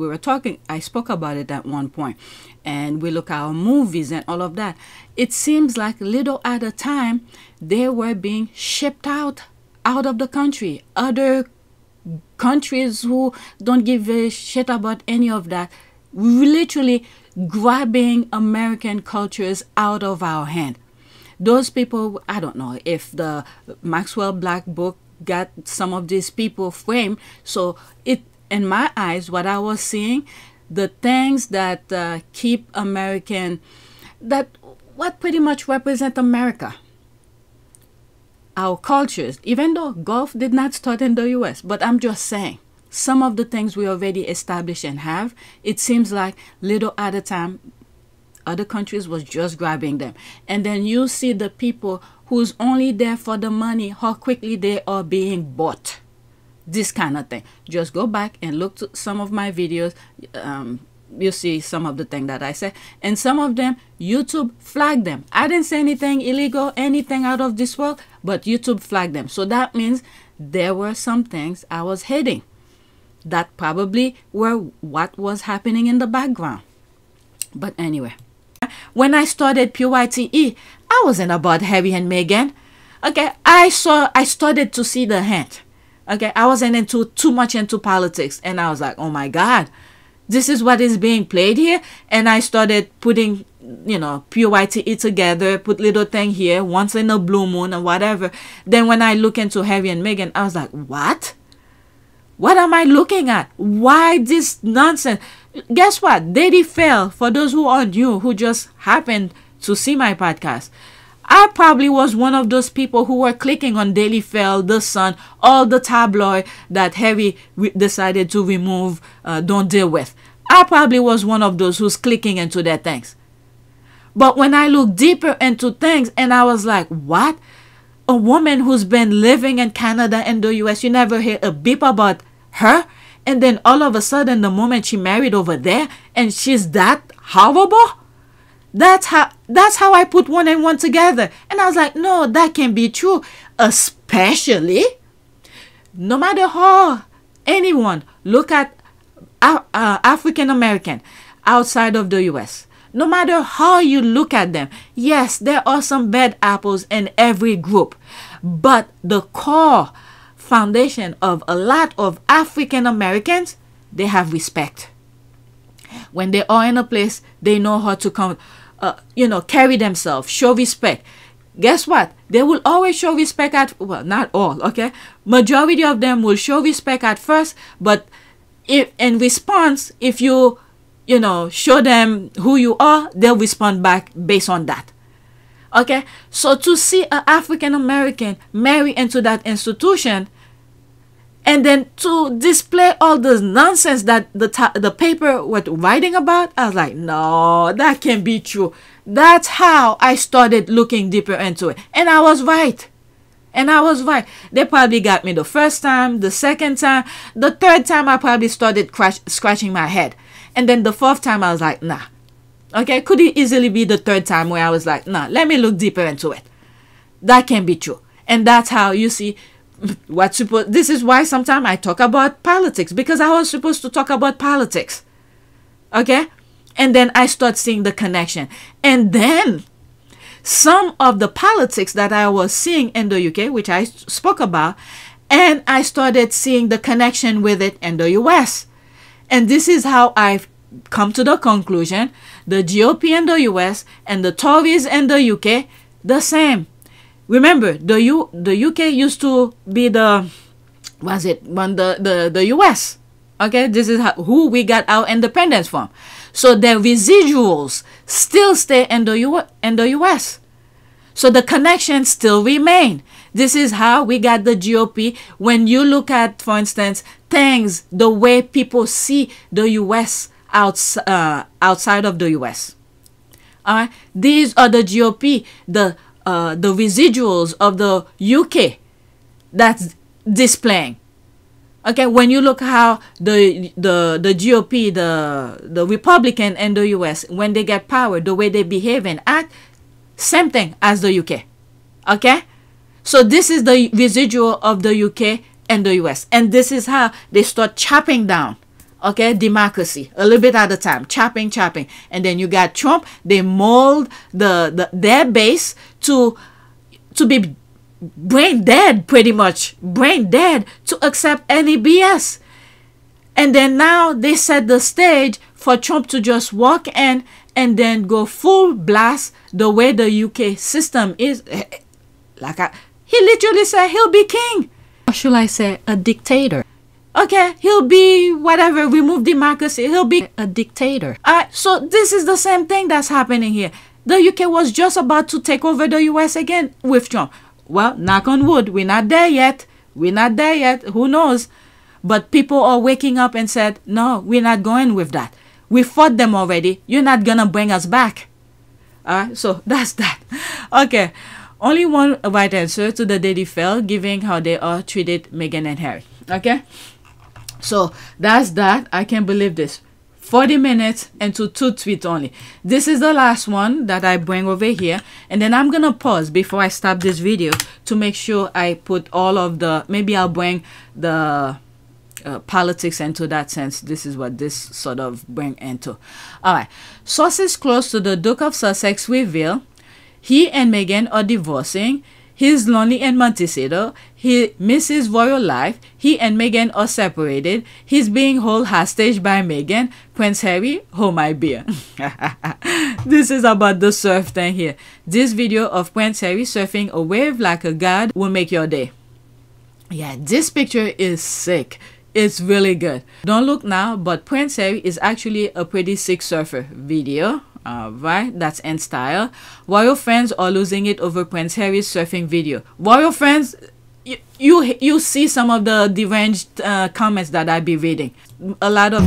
I spoke about it at one point, and we look at our movies and all of that. It seems like little at a time, they were being shipped out of the country. Other countries who don't give a shit about any of that, literally grabbing American cultures out of our hand. those people, I don't know if the Maxwell Black book got some of these people framed. So it, in my eyes, what I was seeing, the things that keep American, that what pretty much represent America, our cultures, even though golf did not start in the US, but I'm just saying, some of the things we already established and have, it seems like little at a time, other countries was just grabbing them. And then you see the people who's only there for the money, how quickly they are being bought. This kind of thing. Just go back and look to some of my videos. You see some of the things that I said. And some of them, YouTube flagged them. I didn't say anything illegal, anything out of this world, but YouTube flagged them. So that means there were some things I was hitting that probably were what was happening in the background. But anyway, when I started PYTE, I wasn't about Harry and Meghan. Okay, I started to see the hint. Okay, I wasn't too much into politics, and I was like, oh my God, this is what is being played here. And I started putting, you know, PYTE together, put little thing here, once in a blue moon or whatever. Then when I look into Harry and Meghan, I was like, what? What am I looking at? Why this nonsense? Guess what? Daily Fail, for those who are new, who just happened to see my podcast, I probably was one of those people who were clicking on Daily Fail, The Sun, all the tabloid that Harry decided to remove, don't deal with. I probably was one of those who's clicking into their things. But when I look deeper into things, and I was like, what? A woman who's been living in Canada and the US, you never hear a beep about her? And then all of a sudden, the moment she married over there, and she's that horrible? That's how I put one and one together. And I was like, no, that can't be true. Especially, no matter how anyone look at African American outside of the US, no matter how you look at them, yes, there are some bad apples in every group, but the core foundation of a lot of African Americans, they have respect. When they are in a place, they know how to come, carry themselves, show respect. Guess what? They will always show respect at, well, not all, okay? Majority of them will show respect at first, but if in response, if you show them who you are, they'll respond back based on that. Okay? So to see an African American marry into that institution, and then to display all this nonsense that the paper was writing about, I was like, no, that can't be true. That's how I started looking deeper into it. And I was right. They probably got me the first time, the second time, the third time I probably started scratching my head. And then the fourth time I was like, nah. Okay, could it easily be the third time where I was like, nah, let me look deeper into it. That can't be true. And that's how you see this is why sometimes I talk about politics, because I was supposed to talk about politics. Okay? And then I start seeing the connection. And then some of the politics that I was seeing in the UK, which I spoke about, and I started seeing the connection with it in the US. And this is how I've come to the conclusion, the GOP in the US and the Tories in the UK, the same. Remember, the UK used to be the US. Okay, this is who we got our independence from. So the residuals still stay in the US. So the connections still remain. This is how we got the GOP. When you look at, for instance, things, the way people see the US outside of the US. All right, these are the GOP, the residuals of the UK that's displaying. Okay, when you look how the GOP, the Republican in the US, when they get power, the way they behave and act, same thing as the UK. Okay, so this is the residual of the UK and the US, and this is how they start chopping down. Okay, democracy, a little bit at a time, chopping, and then you got Trump. They mold their base to be brain dead, pretty much brain dead, to accept any BS. And then now they set the stage for Trump to just walk in and then go full blast the way the UK system is. He literally said he'll be king. Or should I say a dictator? Okay, he'll be whatever, remove democracy, he'll be a dictator. So this is the same thing that's happening here. The UK was just about to take over the US again with Trump. Well, knock on wood, we're not there yet. We're not there yet. Who knows? But people are waking up and said, no, we're not going with that. We fought them already. You're not going to bring us back. So that's that. Okay. Only one right answer to the Daily Fail, giving how they all treated Meghan and Harry. Okay. So that's that. I can't believe this. 40 minutes into 2 tweets only. This is the last one that I bring over here. And then I'm going to pause before I stop this video to make sure I put all of the, maybe I'll bring the politics into that sense. This is what this sort of bring into. All right. Sources close to the Duke of Sussex reveal he and Meghan are divorcing. He's lonely in Montecito. He misses royal life. He and Meghan are separated. He's being held hostage by Meghan. Prince Harry, hold my beer. This is about the surf thing here. This video of Prince Harry surfing a wave like a god will make your day. Yeah, this picture is sick. It's really good. Don't look now, but Prince Harry is actually a pretty sick surfer. Video. Right, that's in style. Royal fans are losing it over Prince Harry's surfing video. Royal fans, you see some of the deranged comments that I be reading. A lot of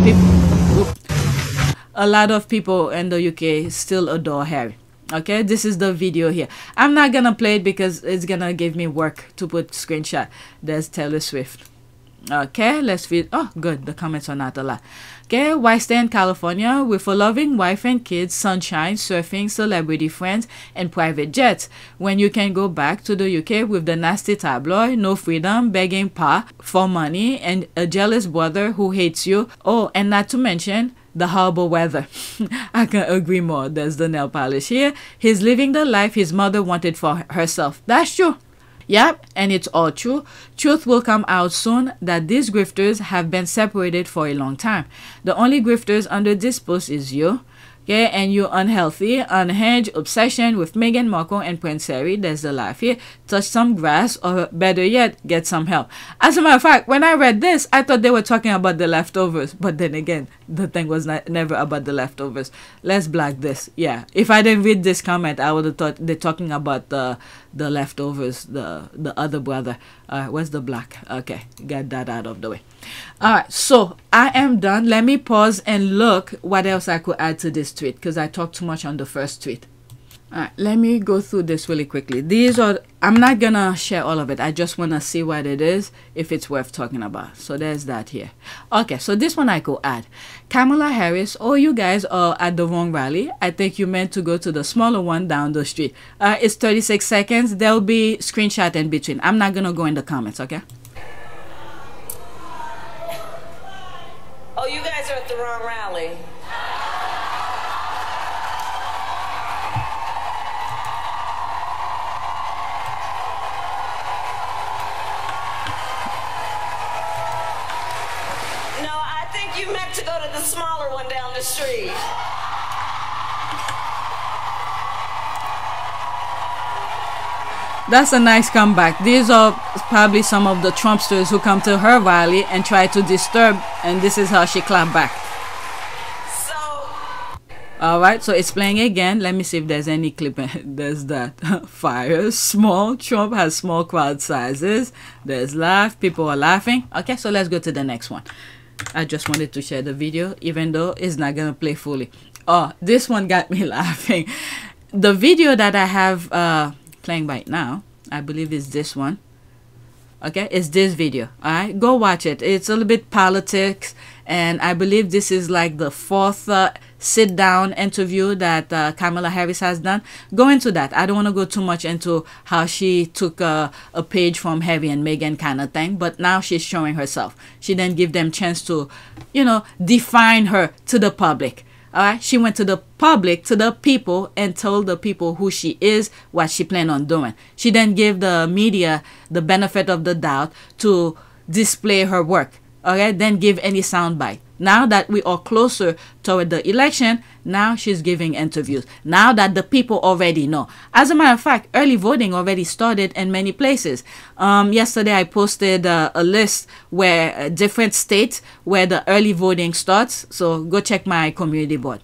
people in the UK still adore Harry. Okay, this is the video here. I'm not gonna play it because it's gonna give me work to put screenshot. There's Taylor Swift. Okay, let's read. Oh, good. The comments are not a lot. Okay, why stay in California with a loving wife and kids, sunshine, surfing, celebrity friends, and private jets when you can go back to the UK with the nasty tabloid, no freedom, begging pa for money, and a jealous brother who hates you. Oh, and not to mention the horrible weather. I can agree more. There's the nail polish here. He's living the life his mother wanted for herself. That's true. Yep, and it's all true. Truth will come out soon that these grifters have been separated for a long time. The only grifters under this post is you. Okay, and your unhealthy, unhinged obsession with Meghan Markle and Prince Harry. There's the laugh here. Touch some grass, or better yet, get some help. As a matter of fact, when I read this, I thought they were talking about the leftovers. But then again, the thing was never about the leftovers. Let's black this. Yeah, if I didn't read this comment, I would have thought they're talking about the leftovers, the other brother. Where's the black? Okay, get that out of the way. All right, so I am done. Let me pause and look what else I could add to this tweet because I talked too much on the first tweet. All right, let me go through this really quickly. These are, I'm not gonna share all of it. I just want to see what it is, if it's worth talking about. So there's that here. Okay, so this one I could add. Kamala Harris, oh, you guys are at the wrong rally. I think you meant to go to the smaller one down the street. It's 36 seconds. There'll be screenshot in between. I'm not gonna go in the comments, okay? Oh, you guys are at the wrong rally. No, I think you meant to go to the smaller one down the street. That's a nice comeback. These are probably some of the Trumpsters who come to her rally and try to disturb, and this is how she clapped back. Alright, so it's playing again. Let me see if there's any clip. There's that. Fire. Small. Trump has small crowd sizes. There's laugh. People are laughing. Okay, so let's go to the next one. I just wanted to share the video, even though it's not going to play fully. Oh, this one got me laughing. The video that I have playing right now, I believe is this one. Okay, it's this video. All right, go watch it. It's a little bit politics, and I believe this is like the 4th sit down interview that Kamala Harris has done. Go into that. I don't want to go too much into how she took a page from Harry and Meghan kind of thing, but now she's showing herself. She didn't give them chance to, you know, define her to the public. All right, she went to the public, to the people, and told the people who she is, what she planned on doing. She didn't give the media the benefit of the doubt to display her work. All right, then give any soundbite. Now that we are closer toward the election, now she's giving interviews. Now that the people already know. As a matter of fact, early voting already started in many places. Yesterday I posted a list where different states where the early voting starts. So go check my community board.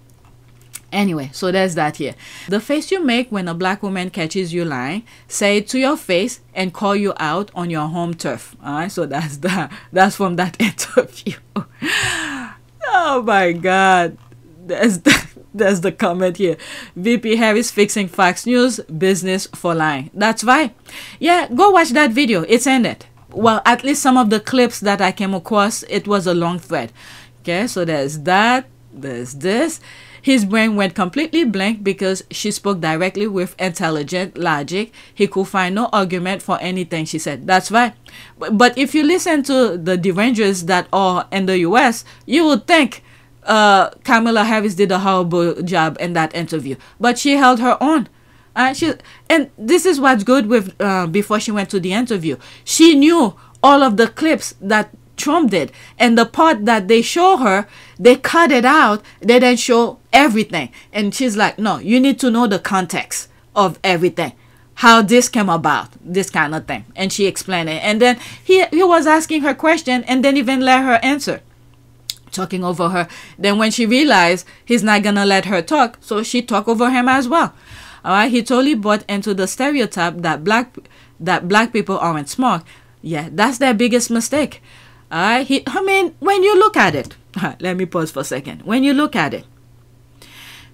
Anyway, so there's that here. The face you make when a black woman catches you lying, say it to your face and call you out on your home turf. Alright, so that's from that interview. Oh my God. There's the comment here. VP Harris fixing Fox News business for lying. That's right. Yeah, go watch that video. It's in it. Well, at least some of the clips that I came across, it was a long thread. Okay, so there's that. There's this. His brain went completely blank because she spoke directly with intelligent logic. He could find no argument for anything she said. That's right. But if you listen to the derangers that are in the US, you would think Kamala Harris did a horrible job in that interview. But she held her own. And this is what's good with before she went to the interview. She knew all of the clips that Trump did, and the part that they show her, they cut it out. They didn't show everything, and she's like, no, you need to know the context of everything, how this came about, this kind of thing. And she explained it, and then he was asking her question and then even let her answer, talking over her. Then when she realized he's not gonna let her talk, so she talked over him as well. All right, he totally bought into the stereotype that black people aren't smart. Yeah, that's their biggest mistake. I mean, when you look at it, let me pause for a second. When you look at it,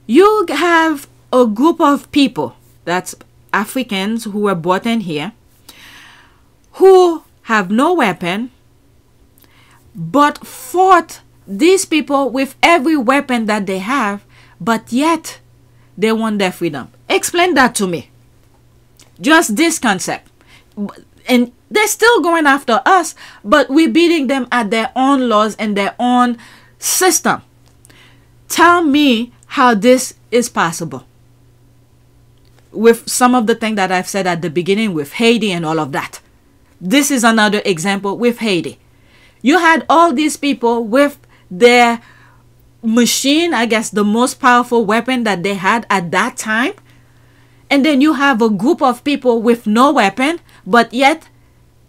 you have a group of people, that's Africans who were brought in here, who have no weapon, but fought these people with every weapon that they have, but yet they want their freedom. Explain that to me. Just this concept. And they're still going after us, but we're beating them at their own laws and their own system. Tell me how this is possible. With some of the things that I've said at the beginning with Haiti and all of that. This is another example with Haiti. You had all these people with their machine, I guess the most powerful weapon that they had at that time. And then you have a group of people with no weapon, but yet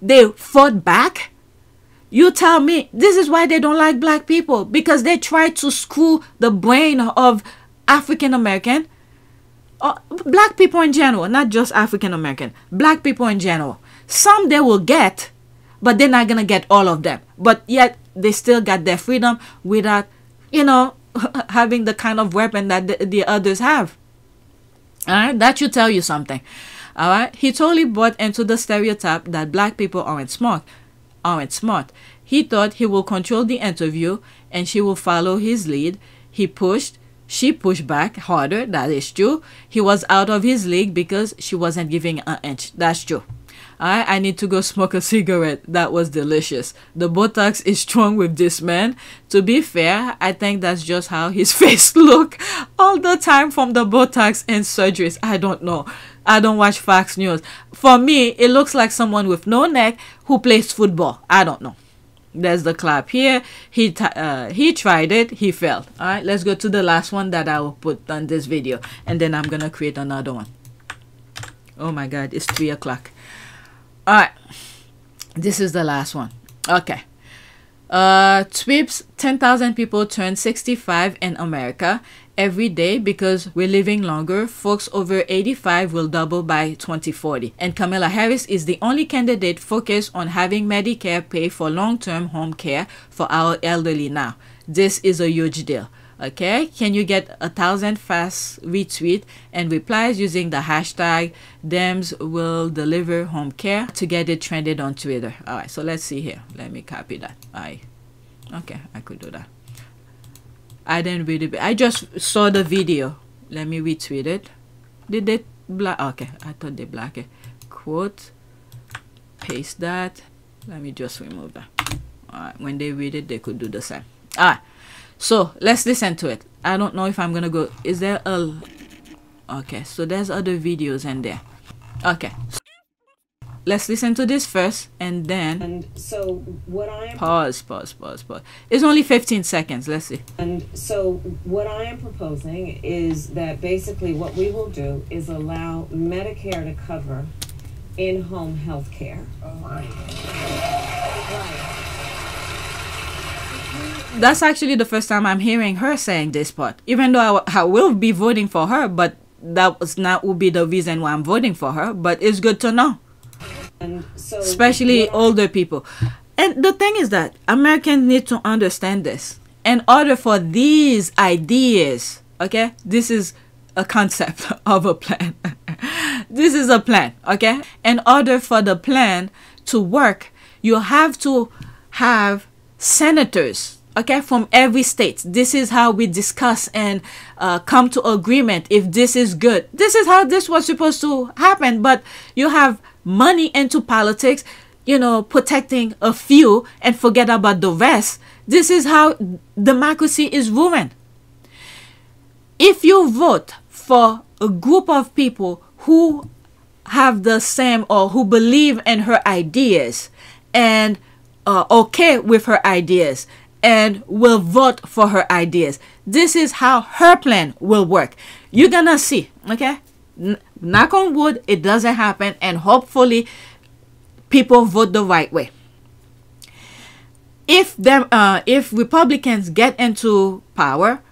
they fought back. You tell me this is why they don't like black people, because they try to screw the brain of African American, or black people in general, not just African American, black people in general. Some they will get, but they're not gonna get all of them. But yet they still got their freedom without, you know, having the kind of weapon that the others have. All right, that should tell you something. All right, he totally bought into the stereotype that black people aren't smart. He thought he will control the interview and she will follow his lead. She pushed back harder. That is true. He was out of his league because she wasn't giving an inch. That's true. I need to go smoke a cigarette. That was delicious. The Botox is strong with this man. To be fair, I think that's just how his face look all the time from the Botox and surgeries. I don't know. I don't watch Fox News. For me, it looks like someone with no neck who plays football. I don't know. There's the clap here. He tried it. He failed. All right, let's go to the last one that I will put on this video. And then I'm going to create another one. Oh my God, it's 3 o'clock. All right, this is the last one. Okay. TWEEPS, 10,000 people turn 65 in America every day because we're living longer. Folks over 85 will double by 2040. And Kamala Harris is the only candidate focused on having Medicare pay for long-term home care for our elderly now. This is a huge deal. Okay, can you get 1,000 fast retweet and replies using the hashtag Dems will deliver home care to get it trended on Twitter? All right, so let's see here. Let me copy that. Okay, I could do that. I didn't read it. I just saw the video. Let me retweet it. Did they black? Okay, I thought they black it. Quote, paste that. Let me just remove that. All right, when they read it, they could do the same. All right. So let's listen to it. I don't know if I'm gonna go. Is there a? Okay, so there's other videos in there. Okay. let's listen to this first, and then. And so what I am pause. It's only 15 seconds. Let's see. And so what I am proposing is that basically what we will do is allow Medicare to cover in-home health care. That's actually the first time I'm hearing her saying this part. Even though I will be voting for her, but that was not will be the reason why I'm voting for her. But it's good to know. And so especially older people. And the thing is that Americans need to understand this. In order for these ideas, okay, this is a concept of a plan. This is a plan, okay? In order for the plan to work, you have to have senators, okay, from every state. This is how we discuss and come to agreement if this is good. This is how this was supposed to happen, but you have money into politics, you know, protecting a few and forget about the rest. This is how democracy is ruined. If you vote for a group of people who have the same or who believe in her ideas and are okay with her ideas and will vote for her ideas, this is how her plan will work. You're gonna see, okay? Knock on wood, it doesn't happen, and hopefully people vote the right way. If Republicans get into power,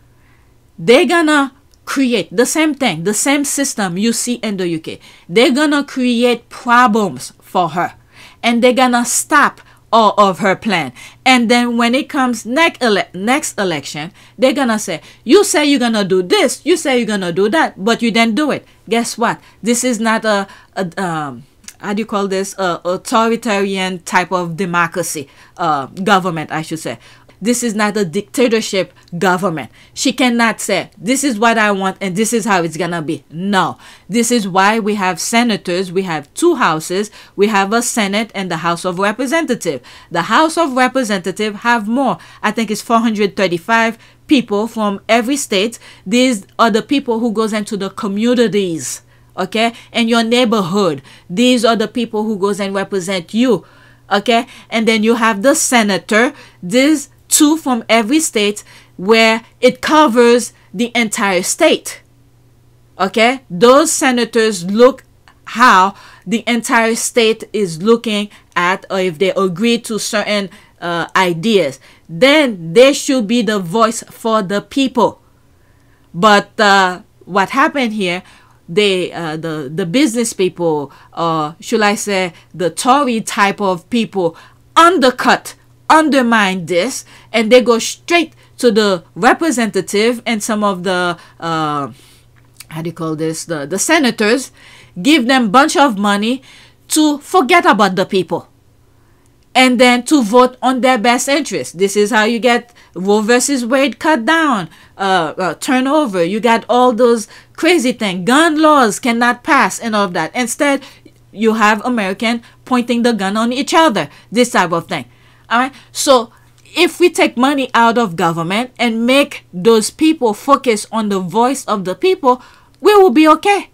they're gonna create the same thing, the same system you see in the UK. They're gonna create problems for her, and they're gonna stop all of her plan. And then when it comes next election, they're gonna say, you say you're gonna do this, you say you're gonna do that, but you didn't do it. Guess what? This is not a how do you call this, authoritarian type of democracy, government, I should say. This is not a dictatorship government. She cannot say, this is what I want and this is how it's gonna be. No. This is why we have senators. We have two houses. We have a Senate and the House of Representatives. The House of Representatives have more. I think it's 435 people from every state. These are the people who goes into the communities, okay, in your neighborhood. These are the people who goes and represent you, okay. And then you have the senator. These two from every state, where it covers the entire state, okay. Those senators look how the entire state is looking at, or if they agree to certain ideas, then they should be the voice for the people. But what happened here, the business people, should I say the Tory type of people, undermine this, and they go straight to the representative and some of the how do you call this, the senators, give them bunch of money to forget about the people and then to vote on their best interest. This is how you get Roe versus Wade cut down, turnover. You got all those crazy things. Gun laws cannot pass and all of that. Instead, you have Americans pointing the gun on each other. This type of thing. All right. So if we take money out of government and make those people focus on the voice of the people, we will be okay.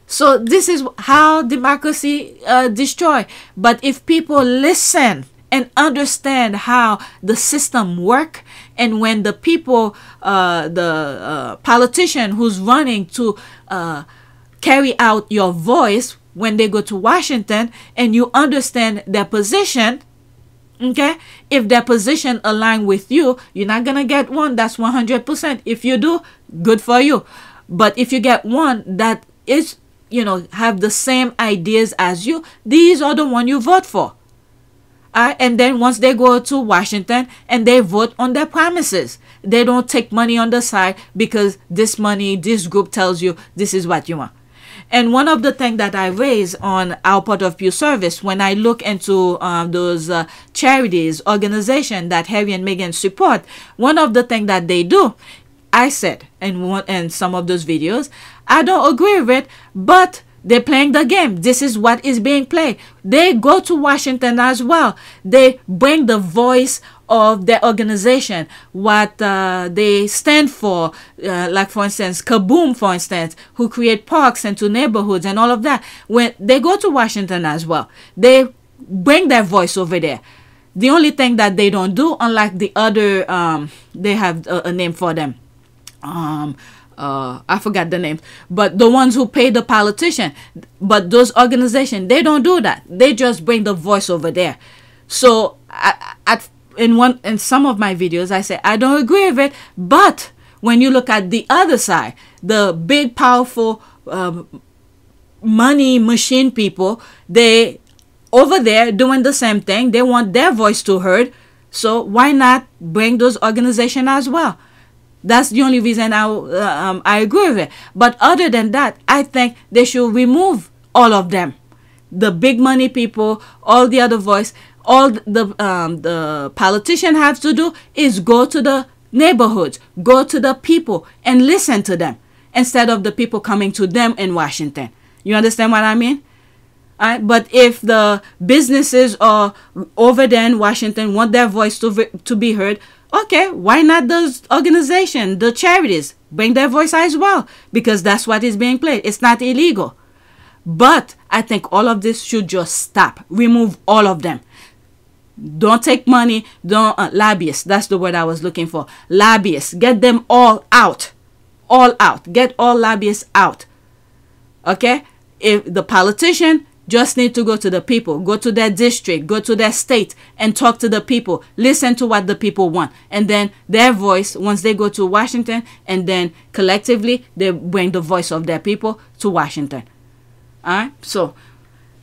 So this is how democracy destroy. But if people listen and understand how the system work, and when the people, the politician who's running to carry out your voice, when they go to Washington and you understand their position, okay, if their position align with you, you're not gonna get one that's 100%. If you do, good for you. But if you get one that is, you know, have the same ideas as you, these are the one you vote for. And then once they go to Washington and they vote on their promises, they don't take money on the side because this money, this group tells you this is what you want. And one of the things that I raise on our Part of Pew service, when I look into those charities, organizations that Harry and Meghan support, one of the things that they do, I said in some of those videos, I don't agree with it, but they're playing the game. This is what is being played. They go to Washington as well. They bring the voice of their organization, what they stand for, like for instance, Kaboom, for instance, who create parks into neighborhoods and all of that. When they go to Washington as well, they bring their voice over there. The only thing that they don't do, unlike the other, they have a name for them. I forgot the name, but the ones who pay the politician, but those organizations, they don't do that. They just bring the voice over there. So in some of my videos, I say I don't agree with it, but when you look at the other side, the big, powerful money machine people, they over there doing the same thing. They want their voice to heard. So why not bring those organizations as well? That's the only reason I agree with it. But other than that, I think they should remove all of them. The big money people, all the other voice, all the politician have to do is go to the neighborhoods, go to the people and listen to them instead of the people coming to them in Washington. You understand what I mean? But if the businesses are over there in Washington want their voice to be heard, okay, why not those organizations, the charities, bring their voice as well? Because that's what is being played. It's not illegal. But I think all of this should just stop. Remove all of them. Don't take money. Don't lobbyists. That's the word I was looking for. Lobbyists. Get them all out. All out. Get all lobbyists out. Okay? If the politician just need to go to the people, go to their district, go to their state and talk to the people, listen to what the people want. And then their voice, once they go to Washington, and then collectively they bring the voice of their people to Washington. All right? So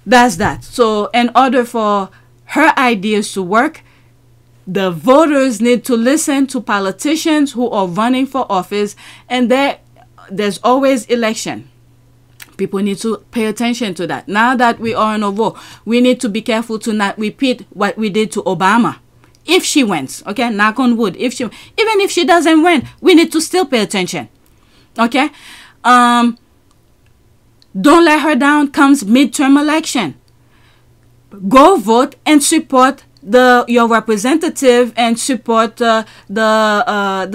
that's that. So in order for her ideas to work, the voters need to listen to politicians who are running for office, and there's always election. People need to pay attention to that. Now that we are in a war, we need to be careful to not repeat what we did to Obama. If she wins, okay, knock on wood. Even if she doesn't win, we need to still pay attention. Okay? Don't let her down comes midterm election. Go vote and support your representative and support the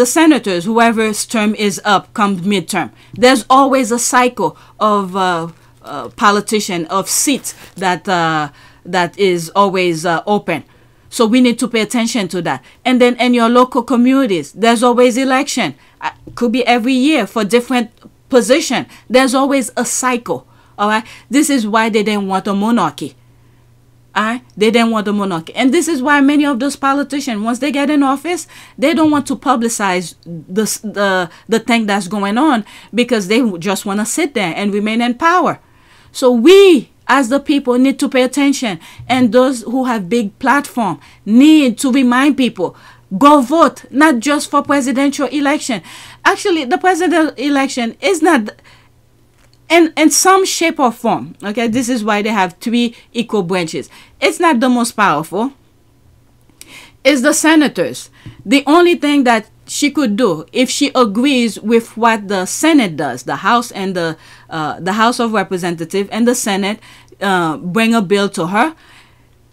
senators, whoever's term is up come midterm. There's always a cycle of politician, of seats that is always open. So we need to pay attention to that. And then in your local communities, there's always election. Could be every year for different position. There's always a cycle. All right. This is why they didn't want a monarchy. They didn't want a monarchy. And this is why many of those politicians, once they get in office, they don't want to publicize the thing that's going on, because they just want to sit there and remain in power. So we, as the people, need to pay attention. And those who have big platform need to remind people, go vote, not just for presidential election. Actually, the presidential election is not... In some shape or form, okay, this is why they have 3 equal branches. It's not the most powerful. It's the senators. The only thing that she could do, if she agrees with what the Senate does, the House and the House of Representatives and the Senate bring a bill to her,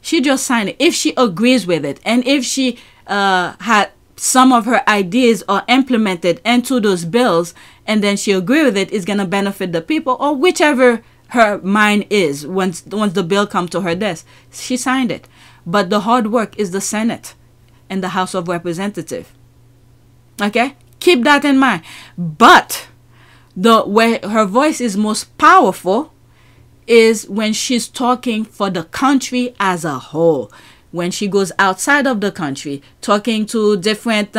she just sign it. If she agrees with it, and if she had some of her ideas are implemented into those bills, and then she agree with it, is going to benefit the people, or whichever her mind is once the bill comes to her desk. She signed it. But the hard work is the Senate and the House of Representatives. Okay? Keep that in mind. But where her voice is most powerful is when she's talking for the country as a whole. When she goes outside of the country, talking to different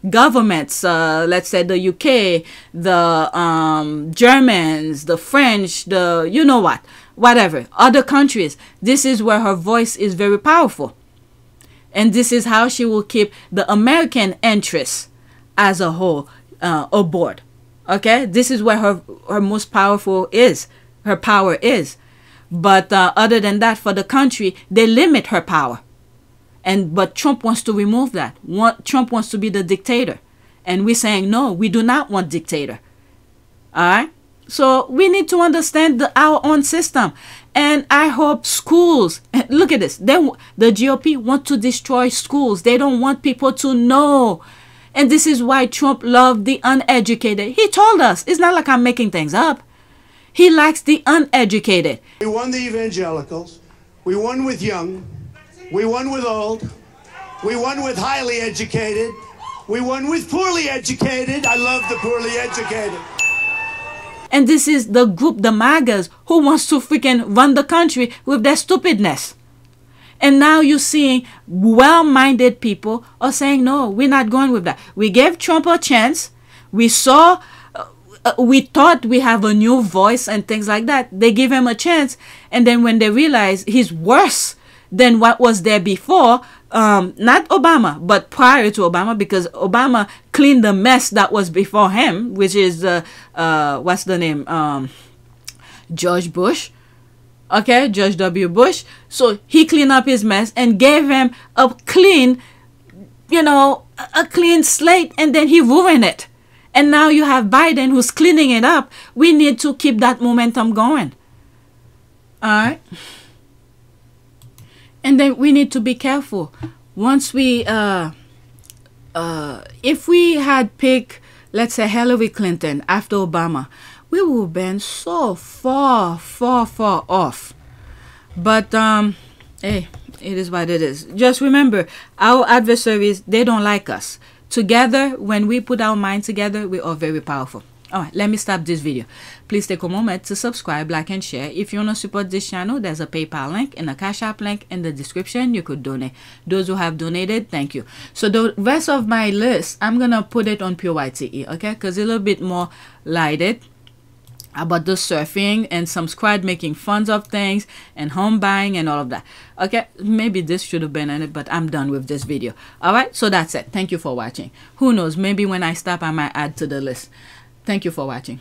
governments, let's say the UK, the Germans, the French, the you know what, whatever, other countries, this is where her voice is very powerful. And this is how she will keep the American interests as a whole aboard. Okay, this is where her most powerful is, her power is. But other than that, for the country, they limit her power. But Trump wants to remove that. Trump wants to be the dictator. And we're saying, no, we do not want dictator. All right? So we need to understand our own system. And I hope schools, look at this, the GOP want to destroy schools. They don't want people to know. And this is why Trump loved the uneducated. He told us. It's not like I'm making things up. He likes the uneducated. We won the evangelicals. We won with young. We won with old. We won with highly educated. We won with poorly educated. I love the poorly educated. And this is the group, the MAGAs, who wants to freaking run the country with their stupidness. And now you're seeing well-minded people are saying, no, we're not going with that. We gave Trump a chance. We saw, we thought we have a new voice and things like that. They give him a chance. And then when they realize he's worse than what was there before, not Obama, but prior to Obama, because Obama cleaned the mess that was before him, which is, what's the name? George Bush. Okay, George W. Bush. So he cleaned up his mess and gave him a clean, you know, a clean slate, and then he ruined it. And now you have Biden who's cleaning it up. We need to keep that momentum going. All right. And then we need to be careful. Once we, if we had picked, let's say, Hillary Clinton after Obama, we would have been so far off. But, hey, it is what it is. Just remember, our adversaries, they don't like us. Together, when we put our mind together, we are very powerful. All right, let me stop this video. Please take a moment to subscribe, like, and share. If you want to support this channel, there's a PayPal link and a Cash App link in the description. You could donate. Those who have donated, thank you. So the rest of my list, I'm going to put it on Pure YTE, okay? Because it's a little bit more lighted about the surfing and some squad making fun of things and home buying and all of that. Okay, maybe this should have been in it, but I'm done with this video. All right, so that's it. Thank you for watching. Who knows, maybe when I stop, I might add to the list. Thank you for watching.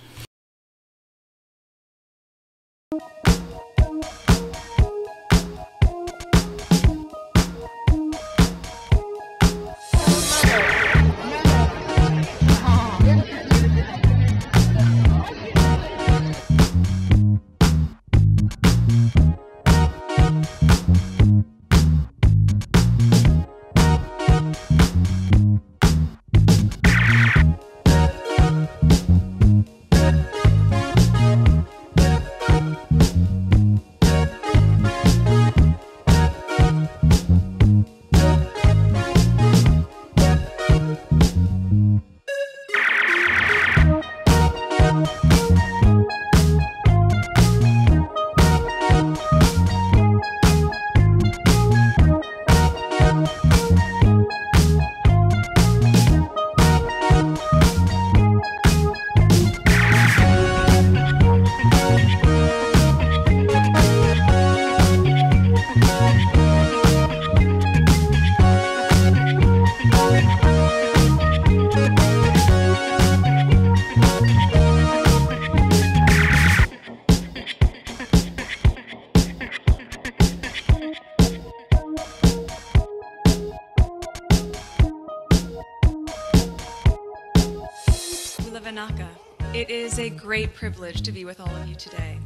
It is a great privilege to be with all of you today.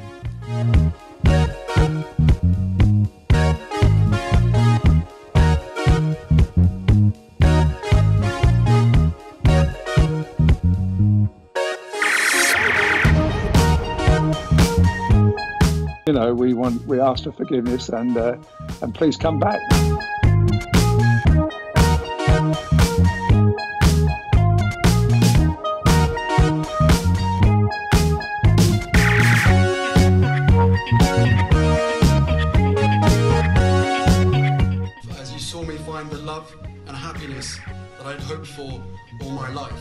You know, we ask for forgiveness and please come back. As you saw me find the love and happiness that I'd hoped for all my life.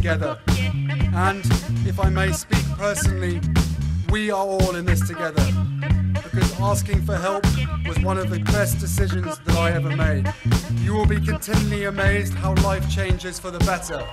together. And if I may speak personally, we are all in this together, because asking for help was one of the best decisions that I ever made. You will be continually amazed how life changes for the better